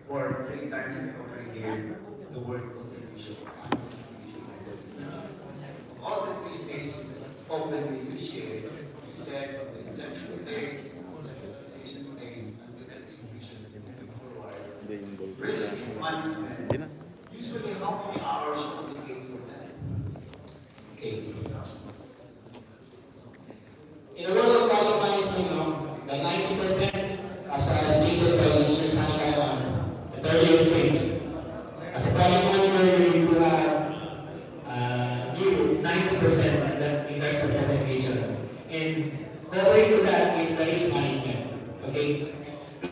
for 3 times over here the word contribution. Of all the 3 stages that openly you shared, you said on the inception stage, conceptualization stage, and the execution that you're moving forward. Risk management. Usually, how many hours you dedicate for that? Okay. In the world of project management, the 90%, as stated by Engineer Sani Kaiman, the 30 states. As a project manager, you need to give 90% in terms of communication. And covering to that is the risk management. Okay?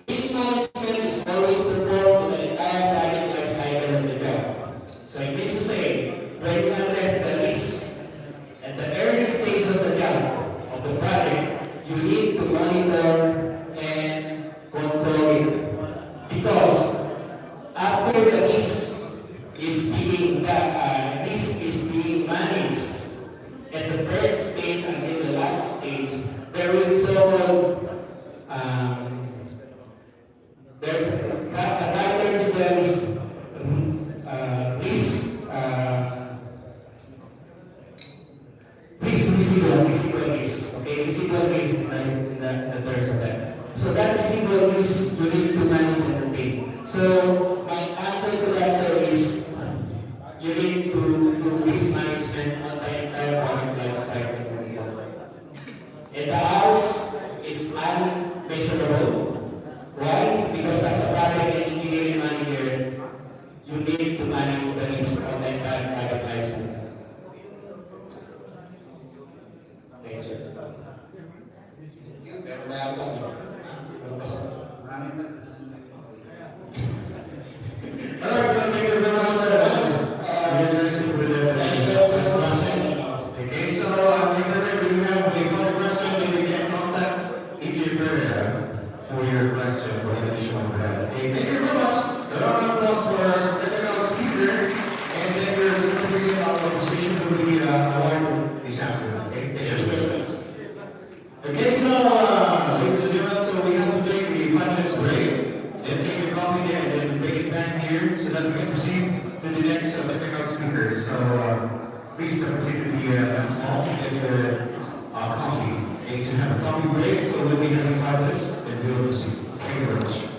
Risk management is always performed to the entire project life cycle of the job. So it means to say, when you address the risk at the early stage of the job, of the project, you need to monitor and control it. Because after the risk is being managed at the first stage until the last stage, there will so-called there's a factors there is risk residual risk, okay, residual risk in the terms of that. So that residual risk you need to manage and maintain. So my answer to that, sir, is you need to do risk management on the entire project life cycle. In the house, it's unmeasurable. Why? Because as a project and engineering manager, you need to manage the risk of the entire project life cycle. Thanks, sir. Alright, so thank you very much, sir. Okay, so if you have a question, then you can contact AJ Pereira for your question for the additional for that. Okay, thank you very much. A round of applause for our technical speaker, and then your certificate of position will be awarded this afternoon. Okay, thank you very much. Okay, so ladies and gentlemen, so we have to take a 5 minutes break, then take a coffee there, and then bring it back here so that we can proceed to the next technical speaker. So please proceed to the small to get your coffee. And to have a coffee break, so we'll be having 5 minutes, and we will proceed. Thank you very much.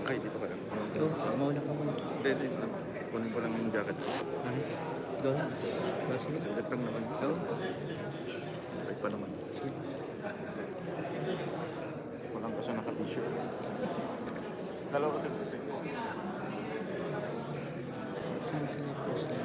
Ay, dito ka lang. Ito, mauna ka muna. Hindi. Kunin ko lang yung jacket. Go lang. Sige. Jacket lang naman. Go. Ay pa naman. Walang pa siya naka-t-shirt. Dalawa kasi. Saan sila post lang?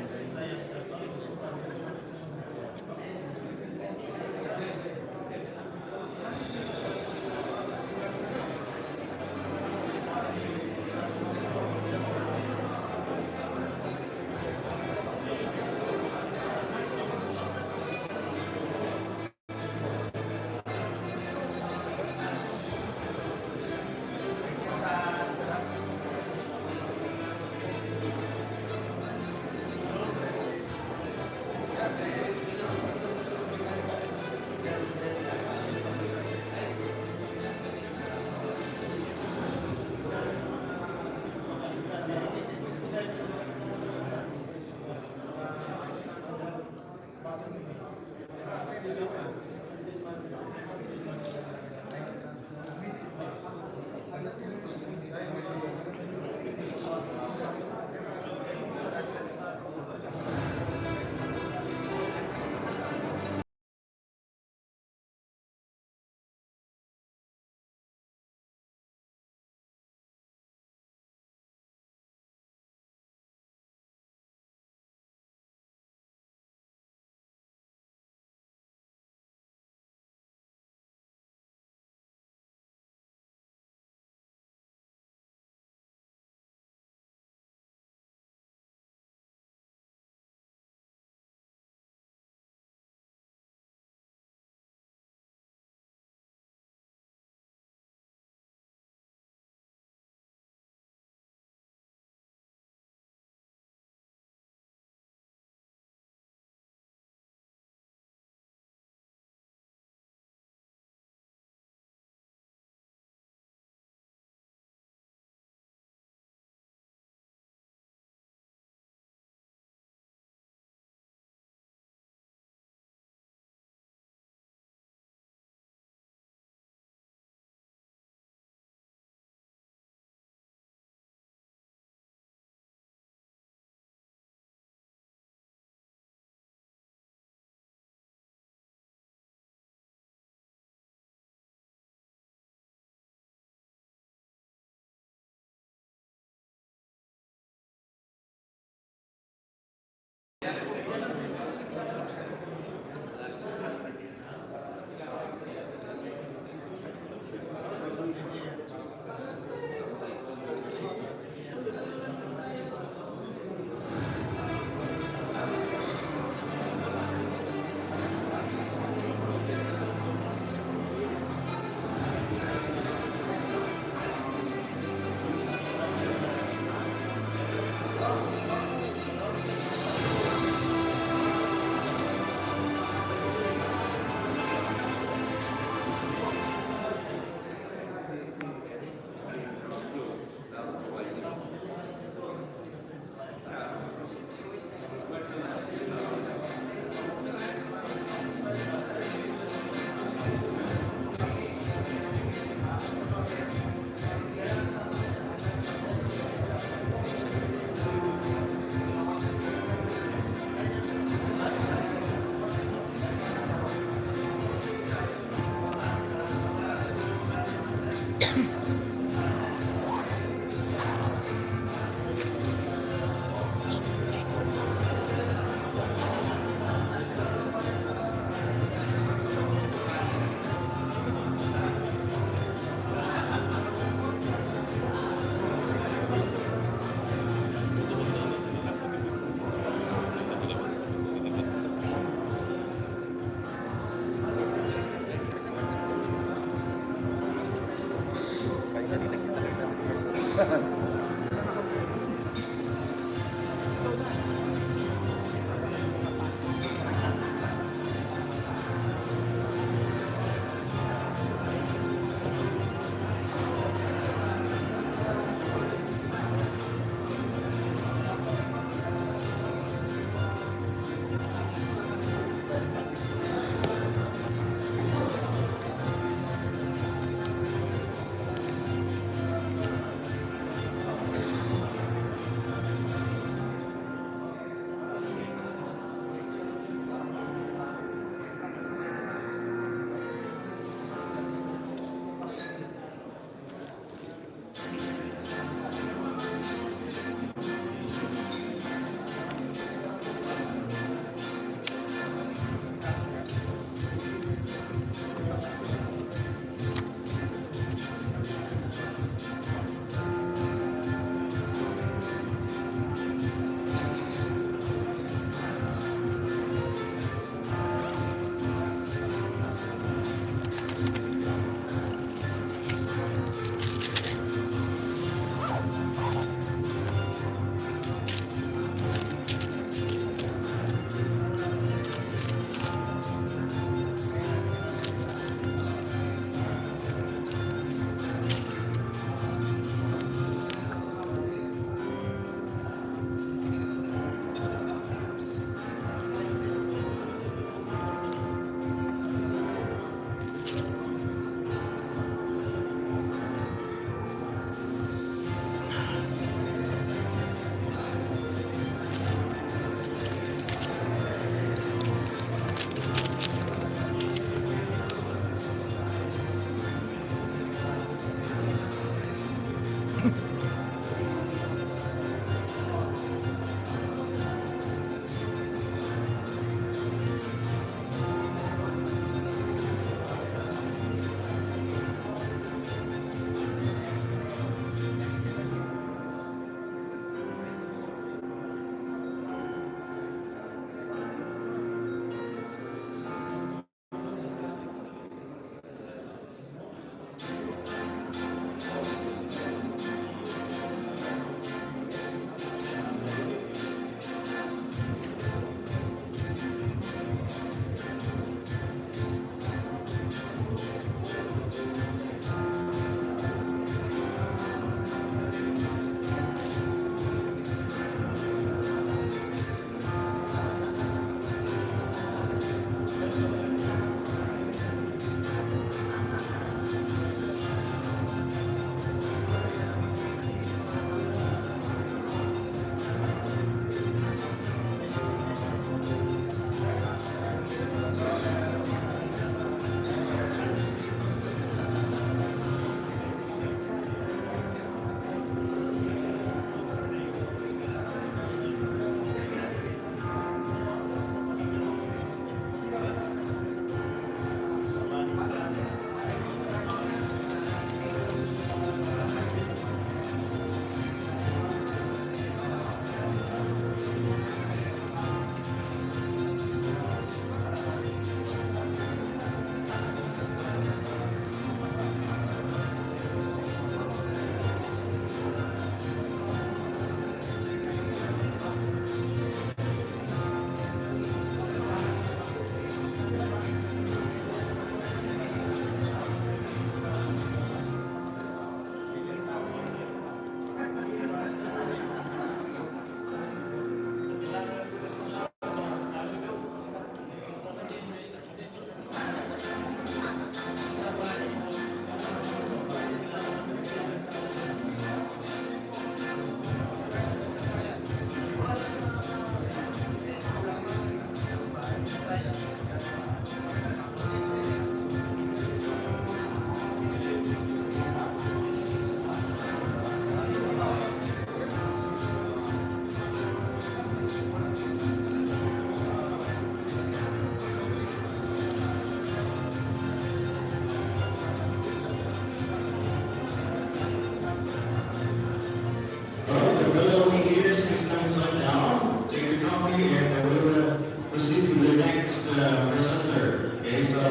proceed to the next presenter. Okay, so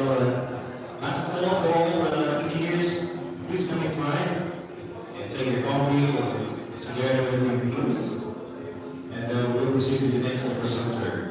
last call for all engineers, please come inside and take your coffee together with your teams, and we'll proceed to the next presenter.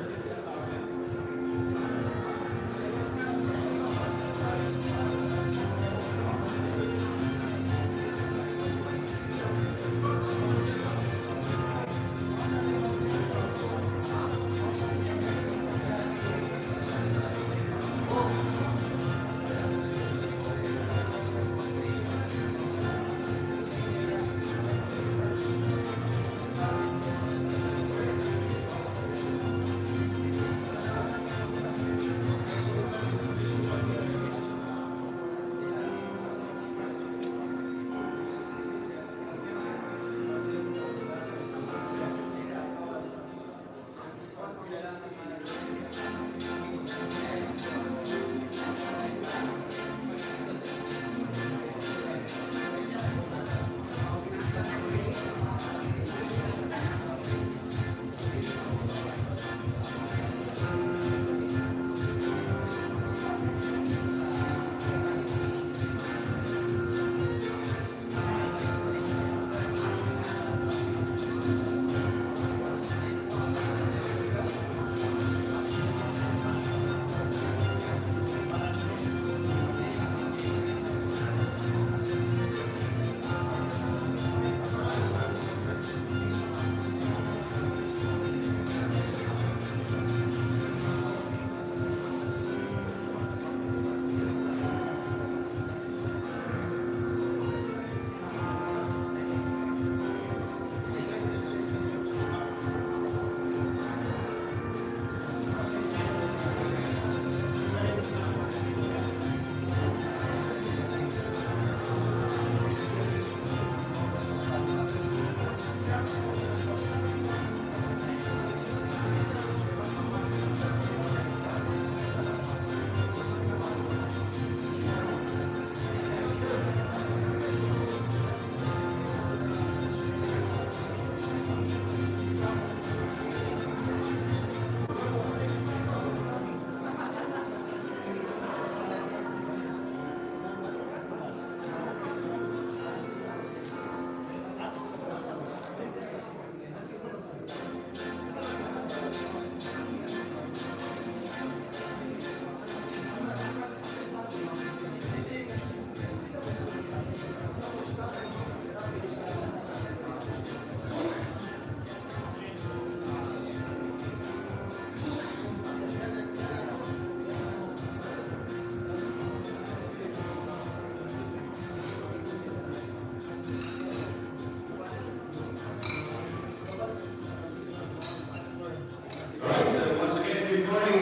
Alright, so once again, good morning,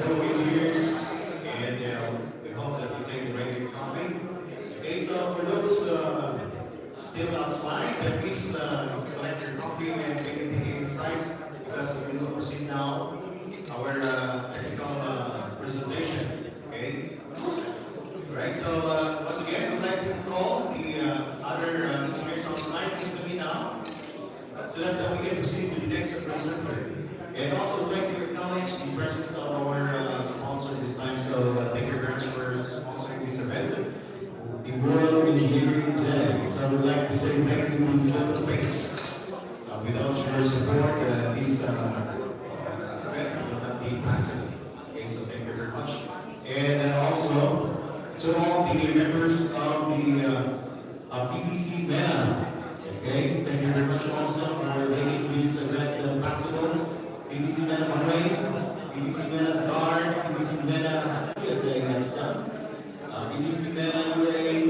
fellow engineers, and we hope that you take a regular coffee. Okay, so for those still outside, please collect your coffee and take it inside, because we will proceed now our technical presentation. Okay. Alright, so once again, we'd like to call the other engineers on site. Please come in now, so that we can proceed to the next presenter. And also would like to acknowledge the presence of our sponsor this time. So thank you very much for sponsoring this event, the World Engineering Day. So I would like to say thank you to Total Base. Without your support, this event would not be possible. Okay, so thank you very much. And also to all the members of the PTC Manama. Okay, thank you very much also for making this event possible. PTC Manama Bahrain, PTC Manama Guard, PTC Manama USA next up, PTC Manama UAE,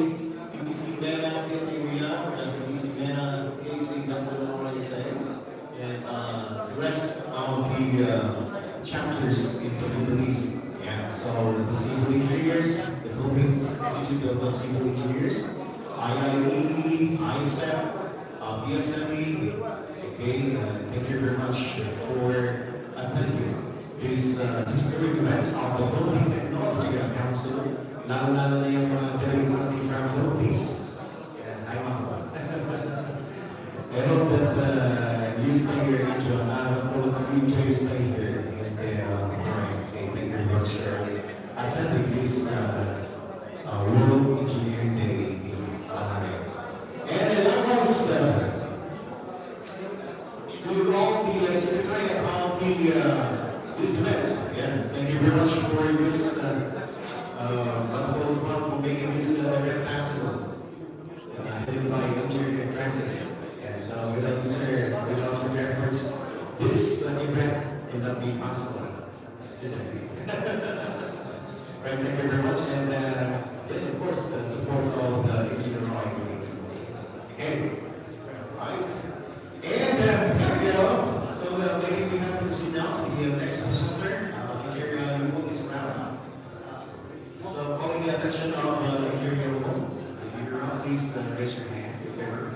PTC Manama KSA Riyadh, and PTC Manama KSA Gabon USA, and the rest of the chapters in the Middle East. Yeah, so the Civil Engineers, the Philippines Institute of Civil Engineers, IIE, ISEP, PSME. Okay, thank you very much for attending this historic event of the Philippine Technological Council. Lalo-lalo na yung mga colleagues natin from Philippines. Yeah, I hope that you stay here in Japan. We enjoy staying here in Bahrain. Okay, thank you very much for attending this World Engineering Day in Bahrain. And likewise, to all the secretary of this event, yeah, thank you very much for this wonderful one for making this event possible. Headed by Engineering President. And so without you, sir, without your efforts, this event would not be possible today. Right, thank you very much. And yes, of course, the support of the engineering community. Okay, right. And there we go. So maybe we have to proceed now to the next presenter. Engineer Yul is around. So calling the attention of Engineer Yul. Please raise your hand if ever.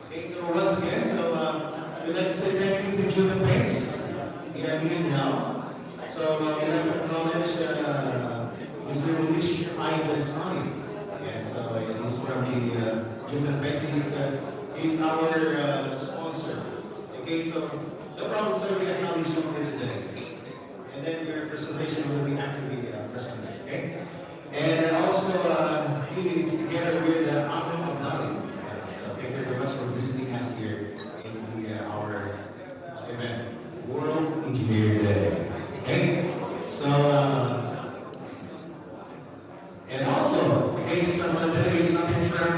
Okay, so once again, we'd like to say thank you to Julian Banks. They are here now. So we'd like to acknowledge Mr. Luis Ayadasani. And so he's from the Julian Banks. He's our sponsor. Okay, so no problem, sir. We acknowledge you here today. And then your presentation will be after the presentation. Okay? And also, he is together with Ahmed Abdali. So thank you very much for visiting us here in our event, World Engineering Day. Okay? So, and also, okay, some today is something from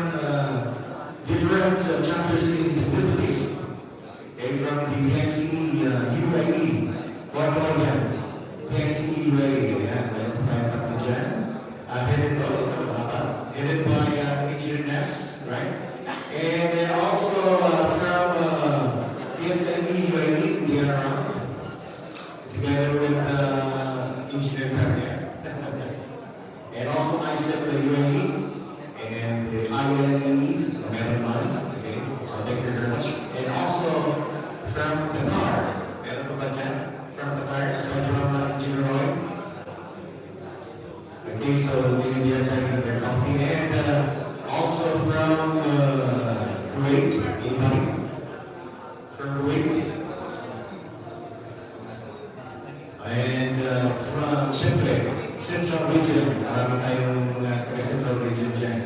different chapters in the Middle East. Okay, from the PTC UAE. What was that? PTC UAE, yeah, headed by Engineer Ness, right? And also from PSME UAE, they are around, together with Engineer Perrier. And also myself, the UAE, and the INE, the Manama. Okay, so thank you very much. And also from Qatar, from Qatar, aside from Engineer Roy. Okay, so maybe they are taking their company. And also from Kuwait, anybody? From Kuwait. And from Chile, Central Region, marami tayong mga Central Region dyan.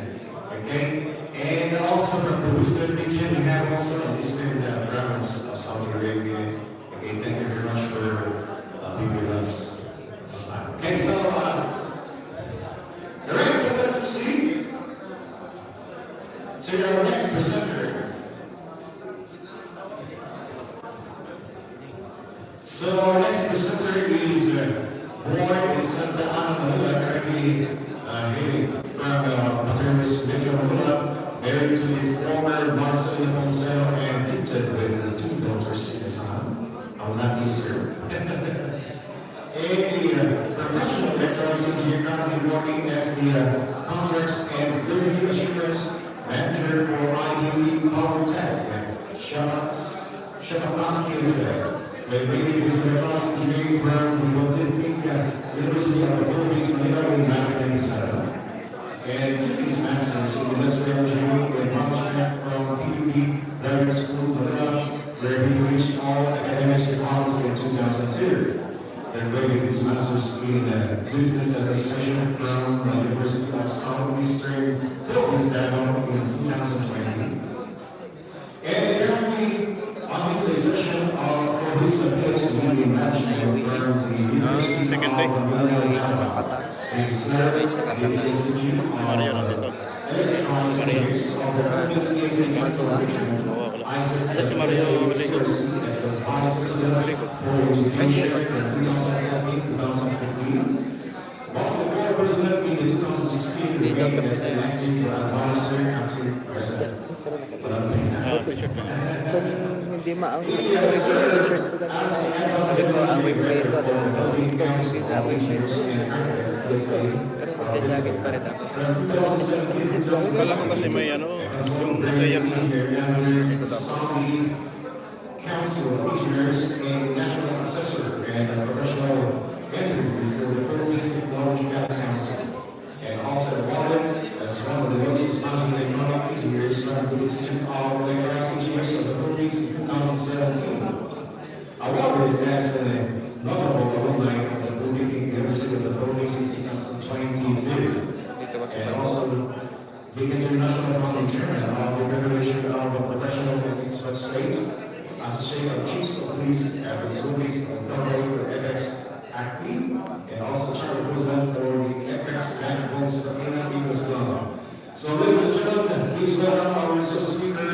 Okay? And also from the Eastern Region, we have also the Eastern province of Saudi Arabia. Okay, thank you very much for being with us this time. Okay, so alright, so let's proceed to our next presenter. So our next presenter is born in Santa Ana, Manila, currently hailing from Paternos, Metro Manila, married to the former Marcelo Ponceo and gifted with two daughters in his son. How lucky is her? A professional electronics engineer currently working as the contracts and revenue assurance manager for IDT Power Tech and Shabakan KSA. They making his electronics engineering from the Polytechnic University of the Philippines, Manila in 1997. And took his master's in industrial engineering and management from PTC Graduate School, Manila, where he finished all academics and honors in 2002. And graduated his master's in business administration from the University of Southeastern Philippines, Manila in 2020. And currently on his discussion for his PhD in management from the University of Manila, he served the Institute of Electronics Engineers of the Philippines Central Region. I served as the Vice President for Education from 2014 to 2015. Was the former president in the 2016 became as an acting advisor acting president. Hindi maang He has served as the ambassador for the Philippine Council of Engineers and Architects PSA from 2017 to 2018. Kala ko kasi may yung nasayap na. Saudi Council of Engineers and National Assessor and Professional Interview for the Philippines Technological Council. And also awarded as one of the most outstanding electronic engineers from the Institute of Electronics Engineers of the Philippines in 2017. Chairman of the Federation of Professional Police Magistrates, Association of Chiefs of Police and Police of Federal Apex Acme, and also Chairperson for the Apex and Police Battalion Eagles Club. So, ladies and gentlemen, please welcome our resource speaker,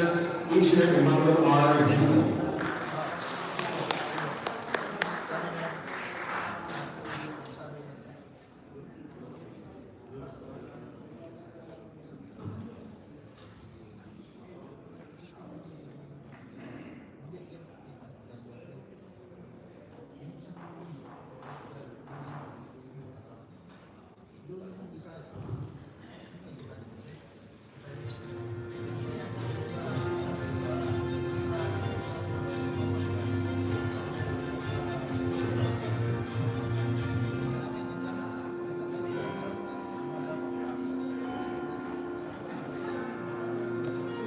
Engineer Emmanuel R. Henry.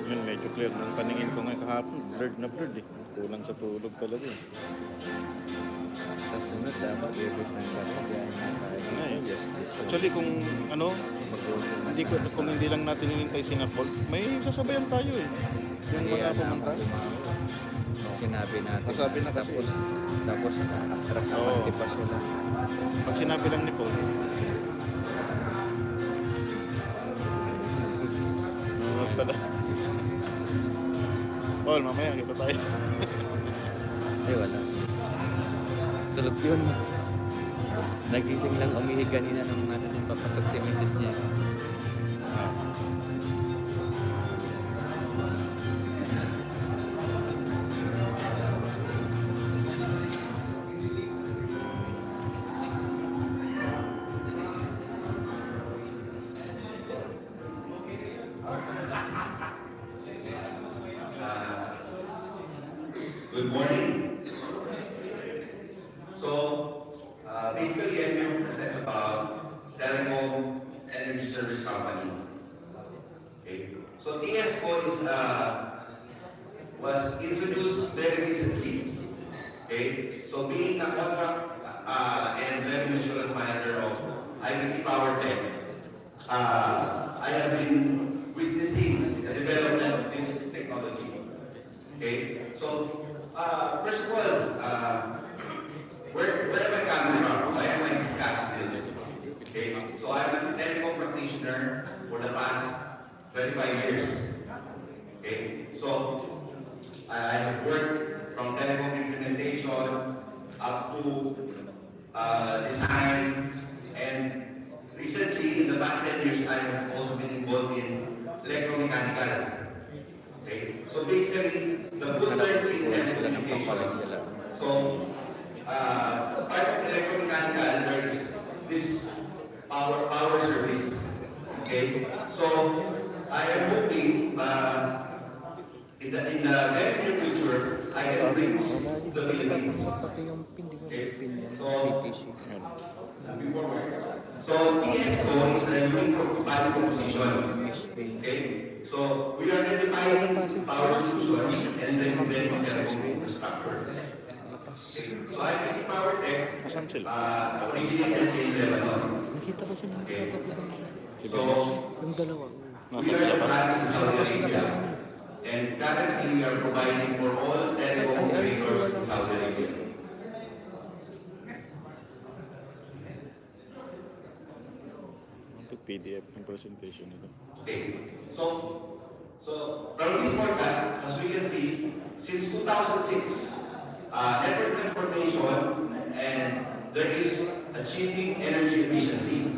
Yun, medyo clear. Nung paningin ko nga kahapon, blurred na blurred eh. Kulang sa tulog talaga eh. Sa sunod, dapat i-release ng barangay. Ano eh. Yes, this one. Actually, kung ano, kung hindi lang natin hinintay si Napol, may sasabayan tayo eh. Yun mga pumunta. Sinabi natin. Nasabi na kasi. Tapos atras na Oo. pa sila. Pag sinabi lang ni Paul, wag pala. Paul, mamaya kita tayo. Ay, wala. Tulog yun. Nagising lang umihi kanina nung papasok si misis niya. Good morning. So, basically, I'm here to present about Telecom Energy Service Company. Okay. So, TSCO is was introduced very recently. Okay. So, being a contract and revenue assurance manager of IPT Power Tech, I have been witnessing the development of this technology. Okay. So, first of all, where am I coming from? Why am I discussing this? Okay, so I'm a telecom practitioner for the past 25 years. Okay, so I have worked from telecom implementation up to design, and recently, in the past 10 years, I have also been involved in electromechanical. Okay, so basically, the good term in telecommunications. So, part of electromechanical, there is this power service. Okay, so I am hoping in the very near future, I can bring this to the Philippines. Okay, so TSCO is a unique value proposition. Okay, so we are identifying power solutions and then building telecom infrastructure. Okay. So IPT Power Tech asan sila? originated in Lebanon. Nakita ko siya ng Okay. Si So yung dalawa. we are the branch in Saudi Arabia, and currently we are providing for all telecom operators in Saudi Arabia. PDF yung presentation nito. Okay. So from this forecast, as we can see, since 2006, network transformation and there is achieving energy efficiency.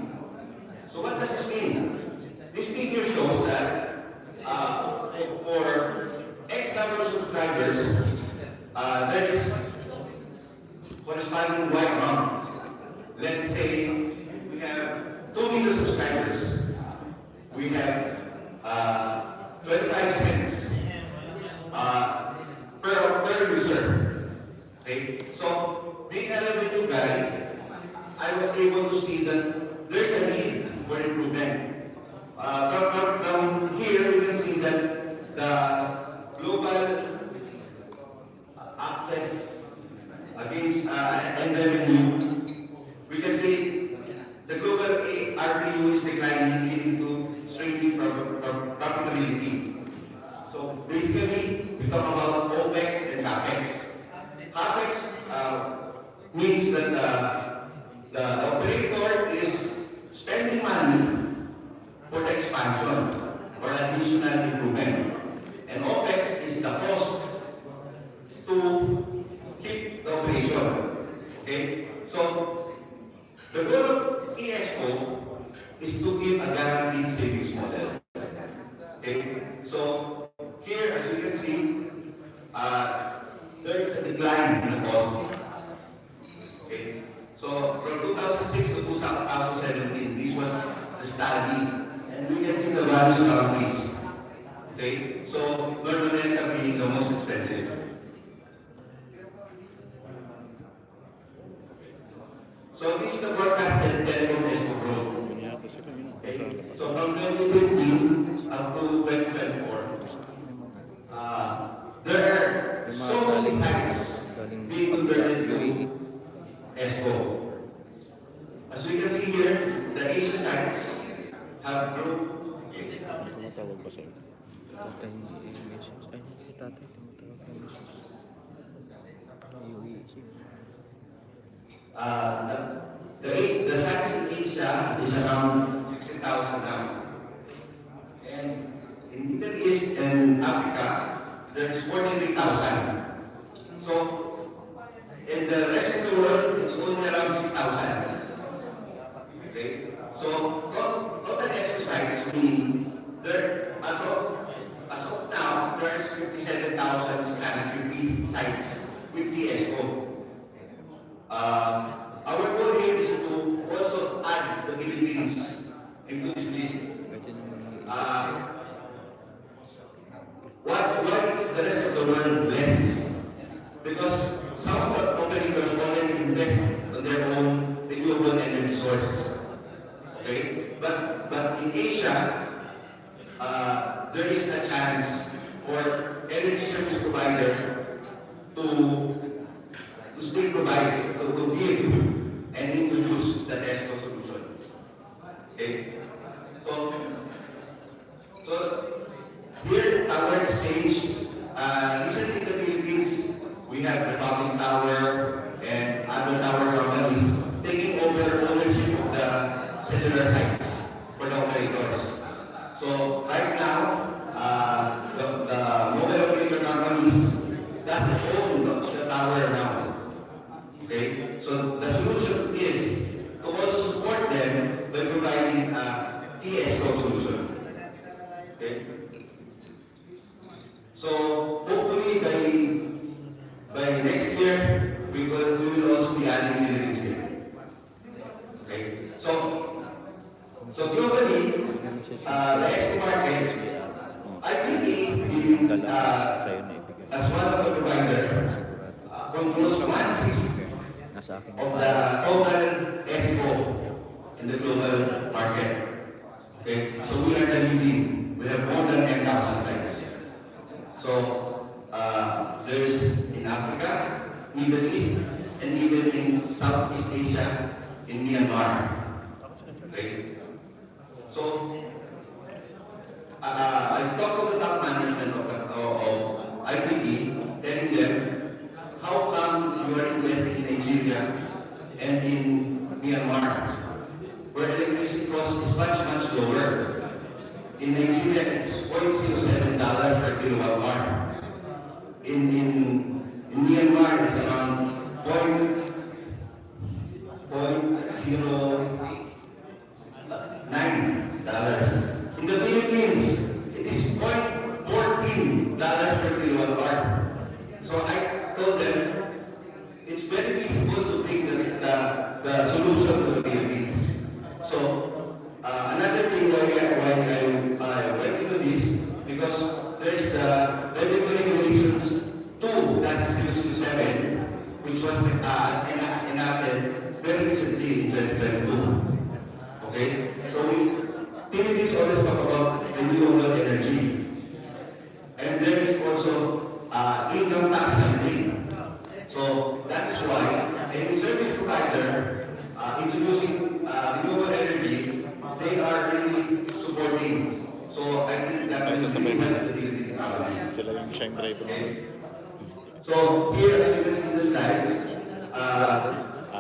So what does this mean? This figure shows that for X number of subscribers, there is corresponding Y amount. Let's say we have 2 million subscribers. We have 25 cents per user. Okay, so being a revenue guy, I was able to see that there's a need for improvement. From here, you can see that the global access against and revenue, we can see the global RPU is declining, leading to shrinking profitability. operator is spending money for the expansion or additional improvement. And OPEX is the cost to keep the operation. Okay? So, the goal of TSO is to give a guaranteed savings model. Okay? So, here as you can see, there is a decline in the cost. Okay? So, from 2006 to 2017, this was the study. And we can see the various countries. Okay? So, North America being the most expensive. So, this is the forecasted telecom ESCO growth. Okay? So, from 2015 up to 2024, there are so many sites being converted to ESCO. As we can see here, the Asia sites have grown. Tumatawag ba sa'yo? Tatay, ay, si tatay, tumatawag kay Mrs. Iuwi siya. The sites in Asia is around 60,000 now. And in Middle East and Africa, there is 43,000. So, in the rest of the world, it's only around 6,000. Okay? So, total ESCO sites, meaning there, as of now, there is 57,650 sites with TSO. Our goal here is to also add the Philippines into this list. Why is the rest of the world less? Because some of the operators already invest on their own renewable energy source. Okay? But in Asia, there is a chance for energy service provider to still provide, to give and introduce the ESCO solution. Okay? So here, tower exchange. Recently in the Philippines, we have Republic Tower and other tower companies taking over ownership of the cellular sites for the operators. So right now, the mobile operator companies doesn't own the tower now. Okay? So the solution is to also support them by providing a TSO solution. Okay? So hopefully by next year we will also be adding Philippines here. Okay? So globally, the ESCO market, I believe as one of the providers controls 1/6 of the total ESCO in the global market. Okay? So we are the leading. We have more than 10,000 sites. So there's in Africa, Middle East, and even in Southeast Asia, in Myanmar. Okay? So I talked to the top management of IPD, telling them, how come you are investing in Nigeria and in Myanmar, where electricity cost is much lower? In Nigeria, it's $0.07 per kilowatt hour. In Myanmar, it's around $0.09. In the Philippines, it is $0.14 per kilowatt hour. So I told them, it's very feasible to bring the solution to the Philippines. So another thing why I went into this, because there's the revenue regulations 2/007, which was enacted very recently in 2022. Okay? So Philippines always talk about renewable energy. And there is also income tax limiting. So that is why any service provider introducing renewable energy, they are really supporting. So I think that will really help the Philippine economy. Sila yung siyang driver mo. So here, as you can see in the slides,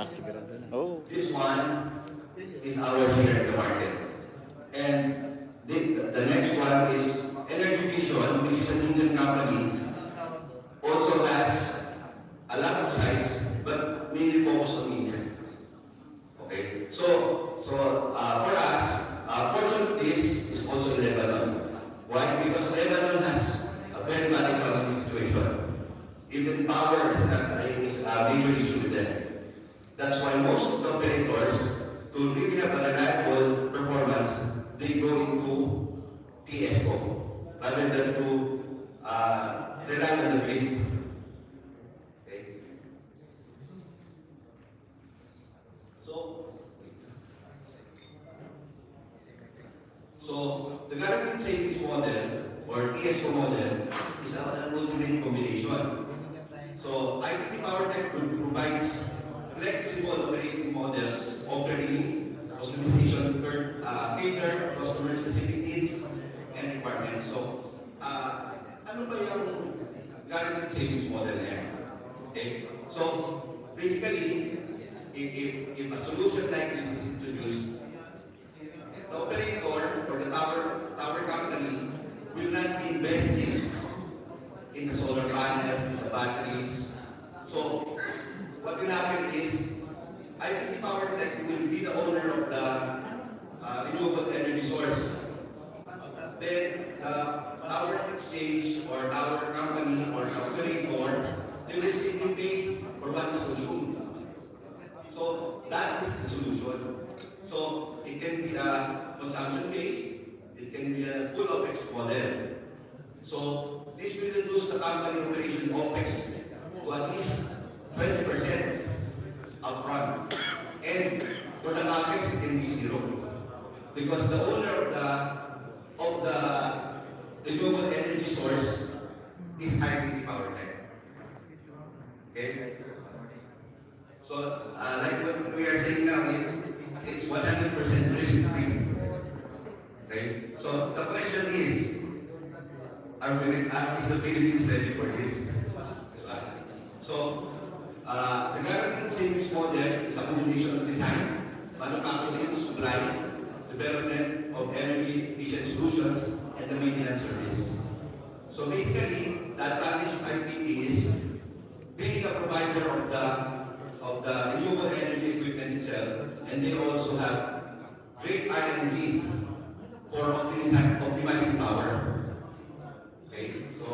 Sigurado na. Oh, This one is ours here in the market. And the next one is Energy Vision, which is an Indian company, also has a lot of sites, but mainly focused on India. Okay, for us, a portion of this is also in Lebanon. Why? Because Lebanon has a very bad economic situation. Even power is a major issue with them. That's why most of the operators, to really have a reliable performance, they go into TSO rather than to rely on the grid. Okay. So the guaranteed savings model or TSO model is an ultimate combination. So IPT PowerTech provides flexible operating models offering customization per cater customer specific needs and requirements. So ano ba yung guaranteed savings model na yan? Okay? So basically, if a solution like this is introduced, the operator or the tower company will not be investing in the solar panels, in the batteries. So what will happen is IPT PowerTech will be the owner of the renewable energy source. Then the tower exchange or tower company or the operator, they will simply pay for what is consumed. So that is the solution. So it can be a consumption-based, it can be a full OPEX model. So this will reduce the company operation OPEX to at least 20% upfront. And for the CAPEX, it can be zero. Because the owner of the renewable energy source is IPT PowerTech. Okay? So, like what we are saying now is, it's 100% risk-free. Okay? So, the question is the Philippines ready for this? So, the guaranteed savings model is a combination of design, manufacturing, supply, development of energy efficient solutions, and the maintenance service. So basically, the advantage of IPT is being a provider of the renewable energy equipment itself, and they also have great R&D for optimizing power. Okay, so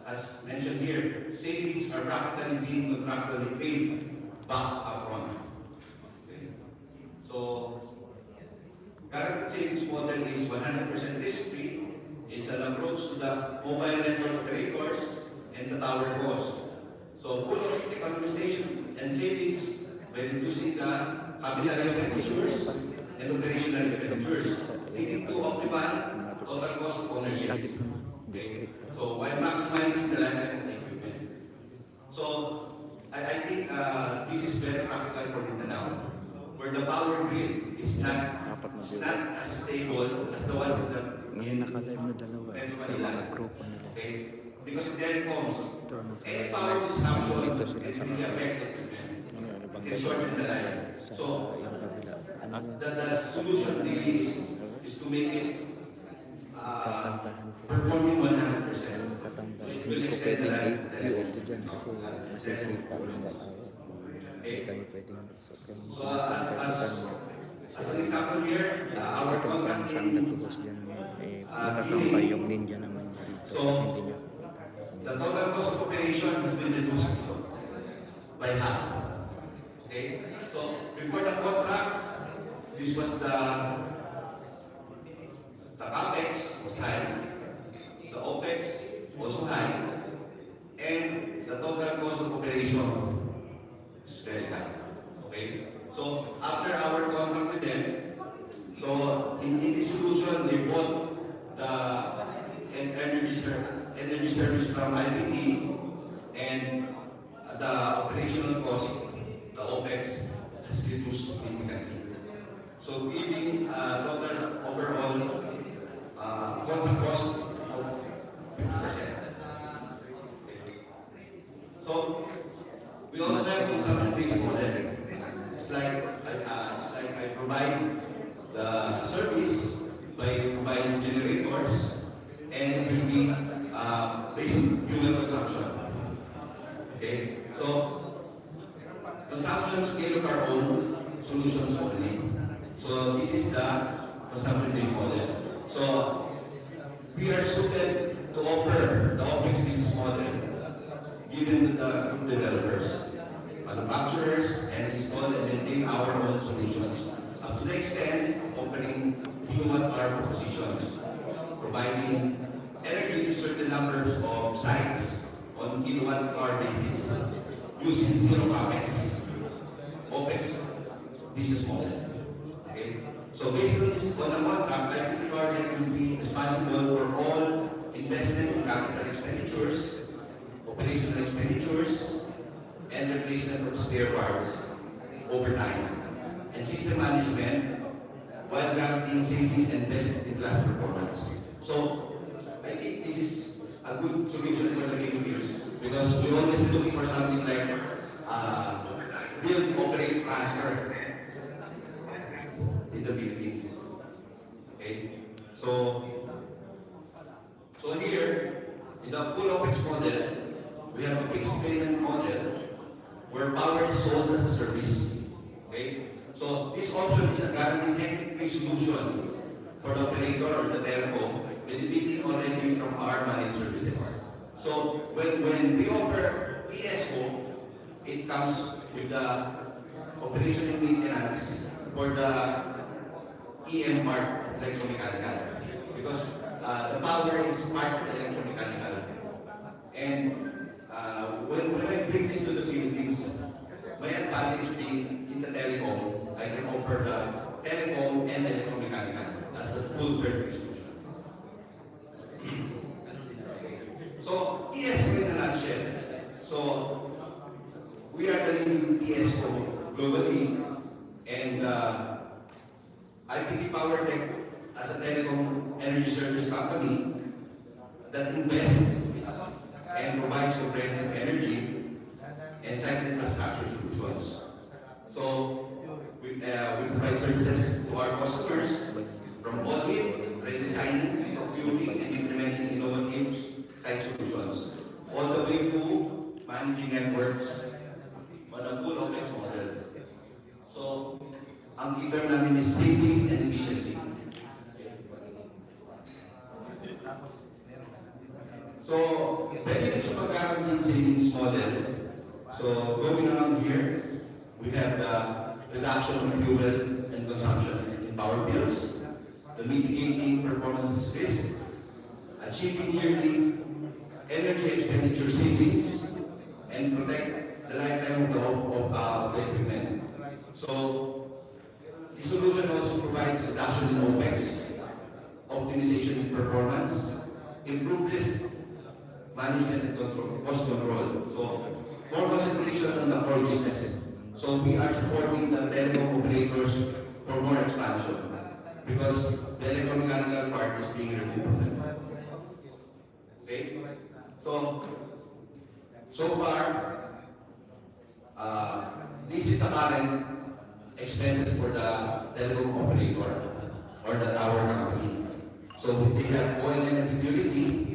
as mentioned here, savings are practically being contractually paid back upfront. Okay. So guaranteed savings model is 100% risk-free. It's an approach to the mobile network operators and the tower costs. So full of economization and savings by reducing the capital expenditures and operational expenditures, leading to optimal total cost of ownership. Okay. So while maximizing the lifetime of the equipment. So I think this is very practical for Mindanao, where the power grid is not as stable as the ones in the Ngayon nakalive na dalawa Metro sa Manila. mga grupo nila. Okay? Because of telecoms, Ito, any power disruption Dito can sila sa really affect the equipment. It can shorten the line. So yung kabila. the solution really is to make it Kakantahan sila. performing 100%. Yung katanda. It Hindi will ko extend the pwedeng life of the i-off telephone. dyan kasi masisipa yung batawa. Hindi kami pwedeng magsok. So as an example here, our contract Ang in natubos dyan. Nakakampay yung ninja naman dito. So, Kasi hindi niya. the total cost of operation has been reduced by half. Okay? So, before the contract, this was the CAPEX was high, the OPEX also high, and the total cost of operation is very high. Okay? So, after our contract with them, so in this solution, they bought the energy service from IPT, and the operational cost, the OPEX, has reduced significantly. So giving total overall contract cost of 50%. Okay. So was a consumption-based model. It's like I provide the service by providing generators, and it will be based on fuel consumption. Okay, so consumption scale of our own solutions only. So this is the consumption-based model. So we are suited to offer the OpEx business model given to the group developers, manufacturers, and install and maintain our own solutions. Up to the extent offering kilowatt-hour propositions, providing energy to certain numbers of sites on kilowatt-hour basis using zero capex, OpEx business model. Okay? So based on this on the contract, IPT Nortec will be responsible for all investment in capital expenditures, operational expenditures, and replacement of spare parts over time, and system management while guaranteeing savings and best-in-class performance. So I think this is a good solution for the engineers because we always looking for something like build, operate faster in the Philippines. Okay, so here in the full OpEx model, we have a fixed payment model where power is sold as a service. Okay, so this option is a guaranteed hectic-free solution for the operator or the telco, benefiting already from our managed services. So when we offer TSO, it comes with the operation and maintenance for the EM part, electromechanical, because the power is part of the electromechanical. And when I bring this to the Philippines, my advantage being in the telecom, I can offer the telecom and electromechanical as a full turnkey solution. So TSO in a nutshell. So we are the leading TSO globally, and IPT PowerTech as a telecom energy service company that invests and provides comprehensive energy and site infrastructure solutions. So we provide services to our customers from audit, redesigning, procuring, and implementing innovative site solutions, all the way to managing networks on a full OpEx model. So ang key term namin is savings and efficiency. So, pwede rin sa pag-guaranteed savings model. So, going around here, we have the reduction of fuel and consumption in power bills, the mitigating performance risk, achieving yearly energy expenditure savings, and protect the lifetime of the equipment. So, the solution also provides reduction in OpEx, optimization in performance, improved risk management and control, cost control. So, more concentration on the core business. So, we are supporting the telecom operators for more expansion because the electromechanical part is being removed from them. Okay? So far, this is the current expenses for the telecom operator or the tower company. So they have O&M and security,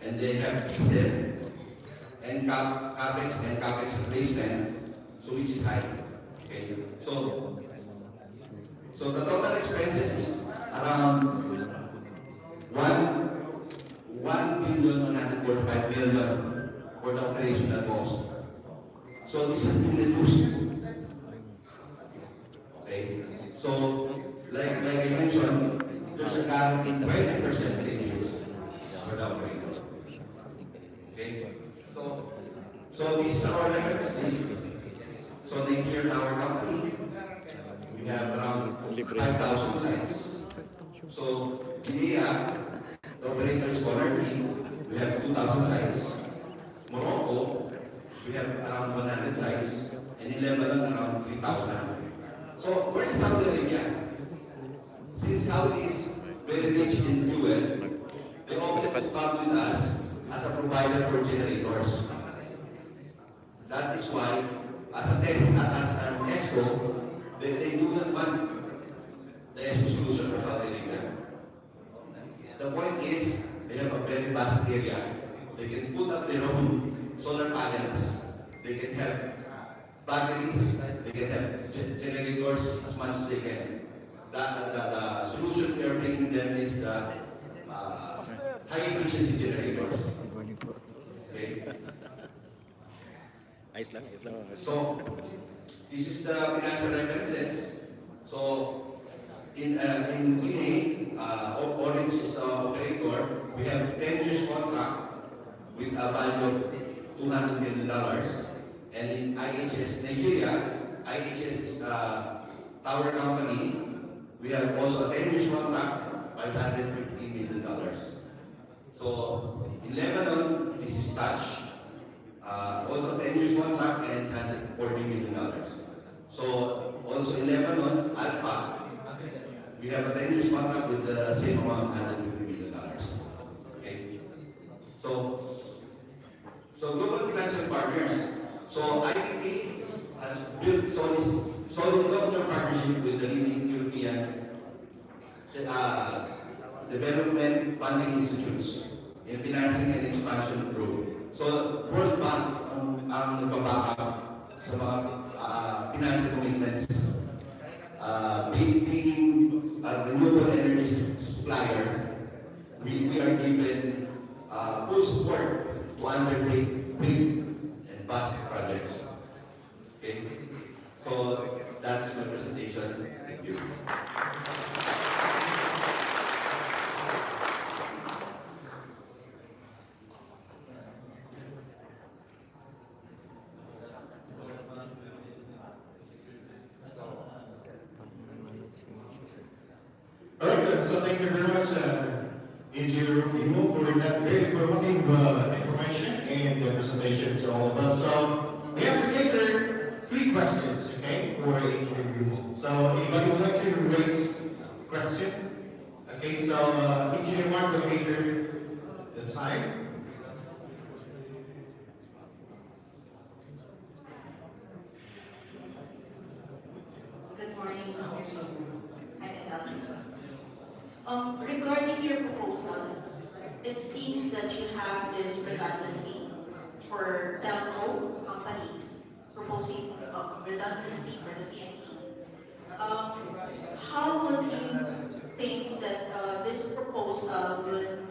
and they have diesel and capex and capex replacement, so which is high. Okay, so the total expenses is around 1,145 million for the operational cost. So this has been reduced. Okay, so like I mentioned, there's a guaranteed 20% savings for the operator. Okay, so this is our reference list. So they cleared our company. We have around 5,000 sites. So India, the operator is currently, we have 2,000 sites. Morocco, we have around 100 sites. And in Lebanon, around 3,000. So where is Saudi Arabia? Since Saudi is very rich in fuel, they opted to come with us as a provider for generators. That is why as a test, as an ESCO, they do not want the ESCO solution for Saudi Arabia. The point is, they have a very vast area. They can put up their own solar panels. They can have batteries. They can have generators as much as they can. The solution we are bringing them is the high efficiency generators. Okay. Ayos lang, ayos lang. So, this is the financial references. So, in Guinea, Orange is the operator. We have 10 years contract with a value of $200 million. And in IHS Nigeria, IHS is a tower company. We have also a 10 years contract, $550 million. So, in Lebanon, this is Touch. Also 10 years contract and $140 million. So also in Lebanon, Alpha, we have a 10 years contract with the same amount, $150 million. Okay. So global financial partners. So IPT has built solid long-term partnership with the leading European development funding institutes in financing and expansion growth. So, World Bank ang nagbaback up sa mga financial commitments. Being a renewable energy supplier, we are given full support to undertake big and vast projects. Okay? So, that's my presentation. Thank you. Alright, so thank you very much, Engineer Imo, for that very informative information and presentation to all of us. So we have to cater 3 questions, okay, for Engineer Imo. So anybody would like to raise a question? Okay, so Engineer Mark will cater the side. Good morning. Regarding your proposal, it seems that you have this redundancy for telco companies proposing redundancy for the CNE. How would you think that this proposal would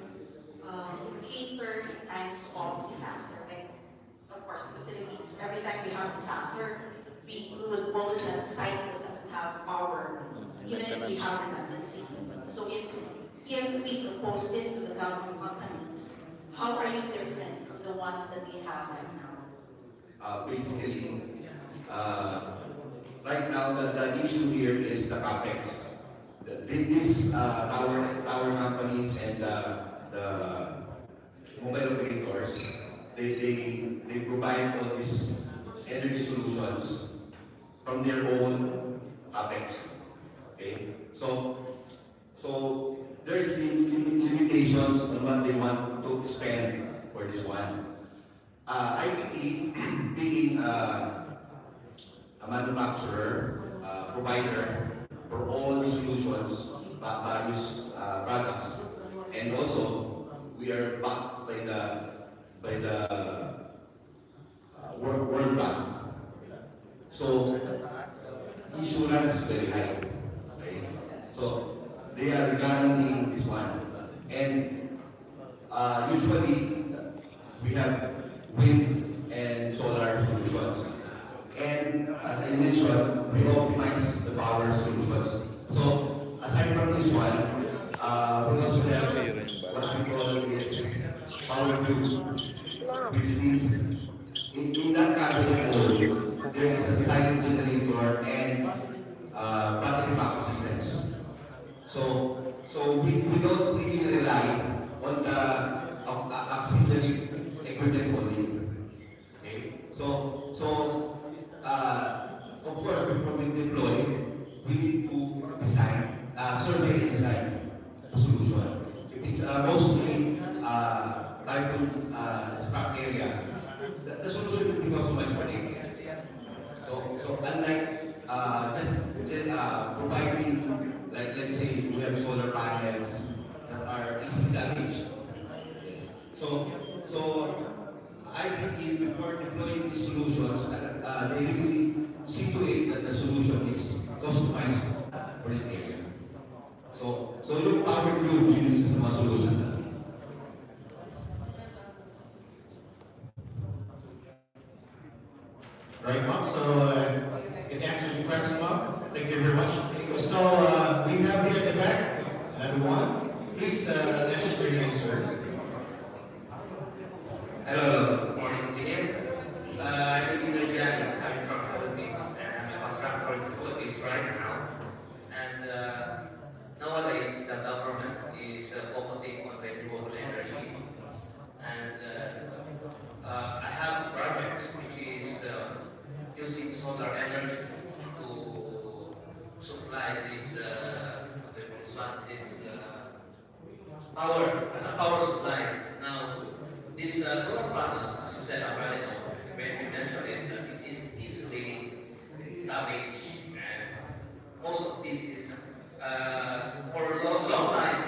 cater in times of disaster? Like, of course, in the Philippines, every time we have disaster, we would always have sites that doesn't have power, even if we have redundancy. So if we propose this to the government companies, how are you different from the ones that we have right now? Basically, right now the issue here is the capex. These tower companies and the mobile operators, they provide all these energy solutions from their own capex. Okay, so there's limitations on what they want to spend for this one. IPT being a manufacturer, provider for all the solutions, various products, and also we are backed by the World Bank. So insurance is very high. Okay? So they are guaranteeing this one. And usually we have wind and solar solutions. And as I mentioned, we optimize the power solutions. So aside from this one, we also have what we call is power group, which means in that category, there is a silent generator and battery backup systems. So we don't really rely on the auxiliary equipment only. Okay? So of course, before we deploy, we need to design, survey and design the solution. If it's mostly type of stock area, the solution will be customized for this. So unlike providing, like let's say we have solar panels that are easily damaged. Yes. So I believe before deploying these solutions, they really see to it that the solution is customized for this area. So yung power cube, yun yung isa sa mga solutions natin. Right, Mom? So it answers your question, Mom. Thank you very much. So we have here at the back, another one. Please register your name, sir. Hello, good morning, engineer. I'm Engineer Gianni, coming from Philippines, and I'm a contractor in the Philippines right now. And nowadays, the government is focusing on renewable energy. And I have projects which is using solar energy to supply this, power, as a power supply. Now, these solar panels, as you said a while ago, when you mentioned it, that it is easily damaged, and most of this is for a long time.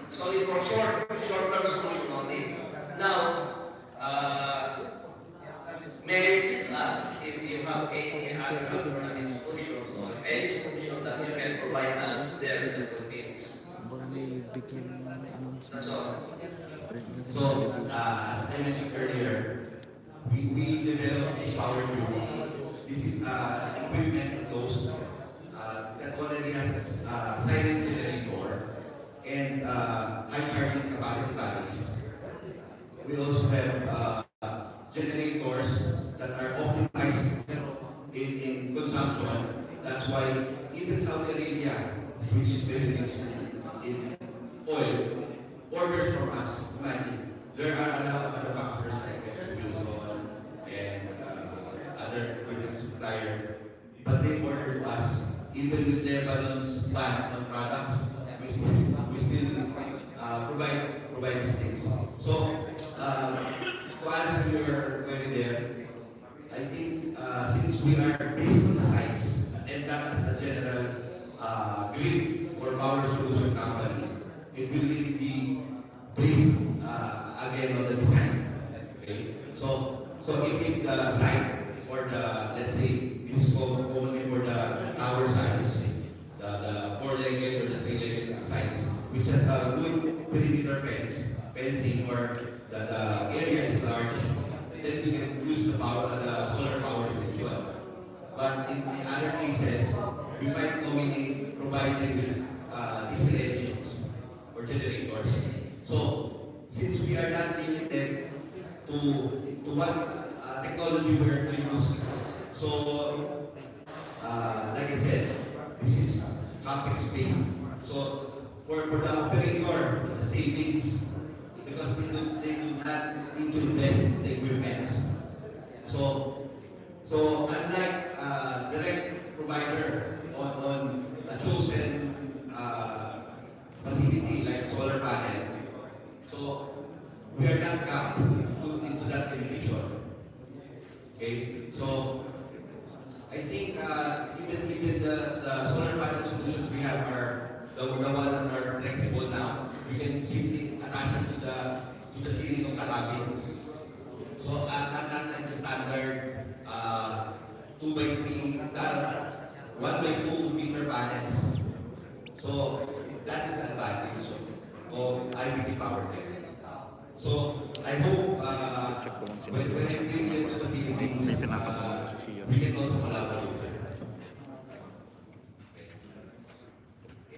It's only for short-term solution only. Now, may you please ask if you have any other alternative solutions or any solution that you can provide us there in the Philippines. That's all. So, as I mentioned earlier, we developed this power cube. This is equipment enclosed that already has a silent generator and high charging capacity batteries. We also have generators that are optimized in consumption. That's why even Saudi Arabia, which is very rich in oil, orders from us. Imagine, there are a lot of manufacturers like Wilson and other equipment supplier, but they order to us. Even with Lebanon's ban on products, we still provide these things. So to answer your query there, I think since we are based on the sites and not as the general grid or power solution company, it will really be based again on the design. Okay, so if the site or the, let's say this is only for the tower sites, the four-legged or the three-legged sites, which has a good perimeter fencing or the area is large, then we can use the power, the solar power solution. But in other cases, we might nominate providing with diesel engines or generators. So since we are not limited to what technology we are to use, so like I said, this is capex based. So for the operator, it's a savings because they do not need to invest in the equipment. So unlike direct provider on a chosen facility like solar panel, so we are not capped into that limitation. Okay, so I think even the solar panel solutions we have are the one that are flexible now. We can simply attach it to the ceiling of the cabin. So not like the standard 2x3, 1x2 meter panels. So that is an advantage of IPT power tech. So I hope when I bring it to the Philippines, we can also collaborate.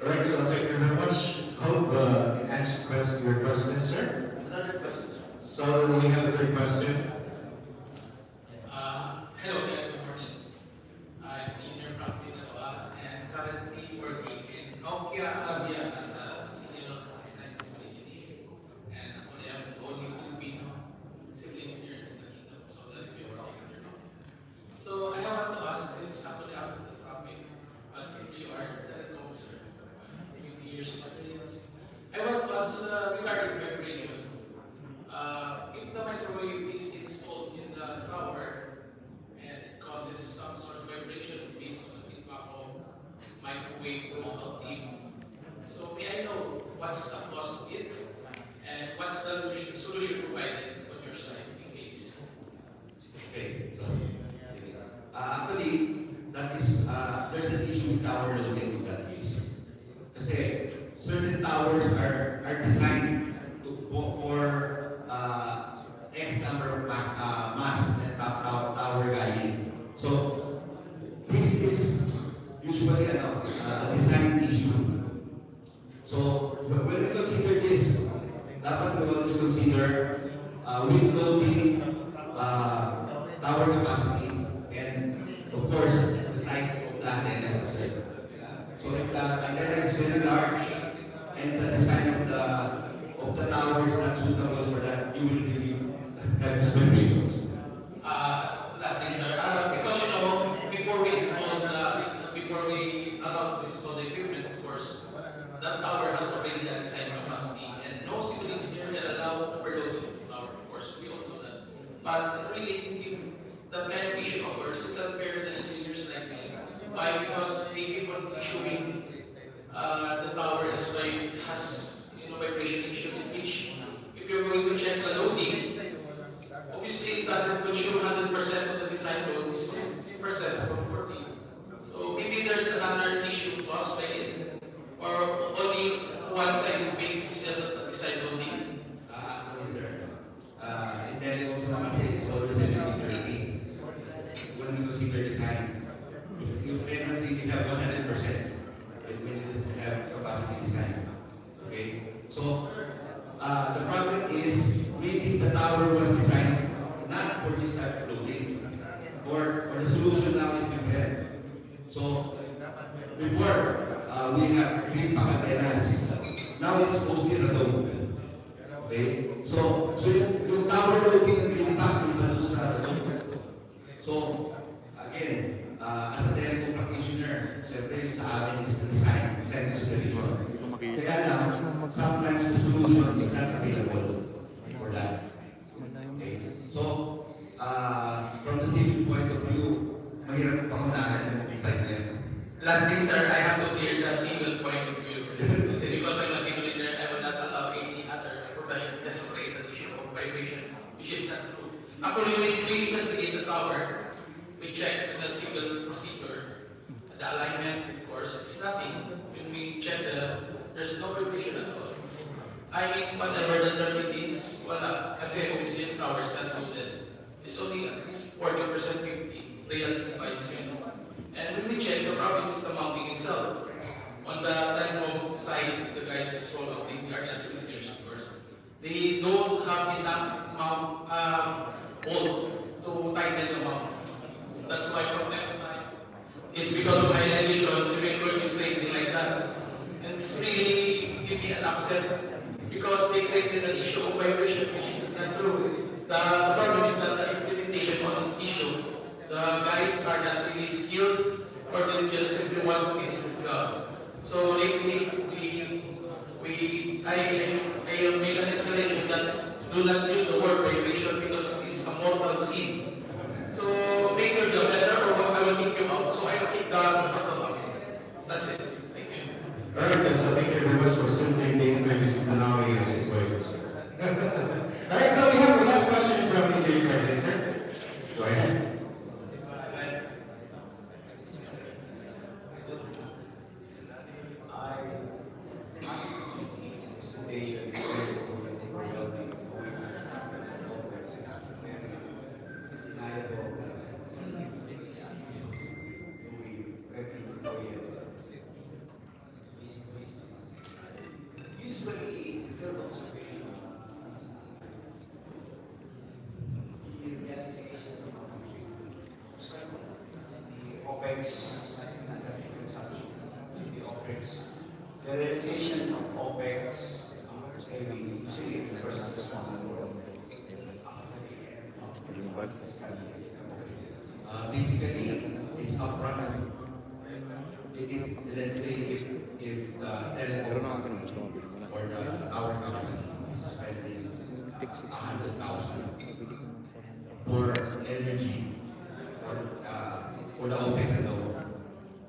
Alright, so thank you very much. Hope it answered your question, sir. Another question. So we have a third question. Hello, good morning. I'm Engineer from Manama and currently working in Nokia Arabia as a senior design civil engineer. And actually, I'm the only Filipino civil engineer in the Kingdom of Saudi Arabia working under Nokia. So I want to ask, it's actually out of the topic, but since you are the telecom, sir, can you information based on the feedback of microwave rollout team. So may I know what's the cost of it and what's the solution provided on your side in case? Okay, so actually, that is there's an issue with tower loading in that case. Kasi certain towers are designed for X number of mass and tower guying. So this is usually a design issue. So when we consider this, dapat we always consider wind loading, tower capacity, and of course the size of the antennas as well. So if the antenna is very large and the design of the tower is not suitable for that, you will really have expectations. Last thing, sir. Because before we allow to install the equipment, of course, that tower has already a design capacity, and no civil engineer will allow overloading of the tower. Of course, we all know that. But really, if that kind of issue occurs, it's unfair to the engineers like me. Why? Because they keep on issuing the tower has vibration issue, in which if you're going to check the loading, obviously it doesn't consume 100% of the design load, it's 50% or 40%. So maybe there's another issue caused by it, or only one side of face is just a design loading. Actually, sir, in telecoms naman kasi it's always 70-30. When we consider design, you cannot really have 100% when you have capacity design. Okay? So, the problem is maybe the tower was designed not for this type of loading, or the solution now is different. So, before we have 3 pack antennas, now it's mostly a dome. Okay? So yung tower loading ang impact yung balus sa dome. So, again, as a telecom practitioner, siyempre yung sa amin is the design consideration. Kaya lang, sometimes the solution is not available for that. Okay? So, from the civil point of view, mahirap pangunahan yung side na yun. Last thing, sir, I have to clear the civil point of view. Because I'm a civil engineer, I will not allow any other profession to create an issue of vibration, which is not true. Actually, when we investigate the tower, we check the civil procedure, the alignment, of course, it's nothing. When we check there's no vibration at all. I mean, whatever the term it is, wala. Kasi obviously the tower is not loaded. It's only at least 40% 50 reality bites yun. And when we check, the problem is the mounting itself. On the telecom side, the guys that roll out the RNS engineers, of course, they don't have enough bolt to tighten the mount. That's why from time to time, it's because of ionization, the microwave is creating like that. And it's really give me an upset because they created an issue of vibration, which is not true. The problem is that the implementation of an issue, the guys are not really skilled, or they just simply want to finish the job. So lately, I make an escalation that do not use the word vibration because it's a mortal sin. So make your job better, or I will kick you out. So I will kick the bottom out. That's it. Thank you. Alright, so thank you very much for simply the interdisciplinary situations. Alright, so we have the last question from DJ Crisis, sir. Go ahead. Presentation for wealthy complexes, very undeniable business. Usually, in their observation, the realization of the OPEX and the consumption, the OPEX, the realization of OPEX saving usually the first 6 months Basically, it's upfront. Let's say if the telecom or the tower company is spending 100,000 for energy for the OPEX alone,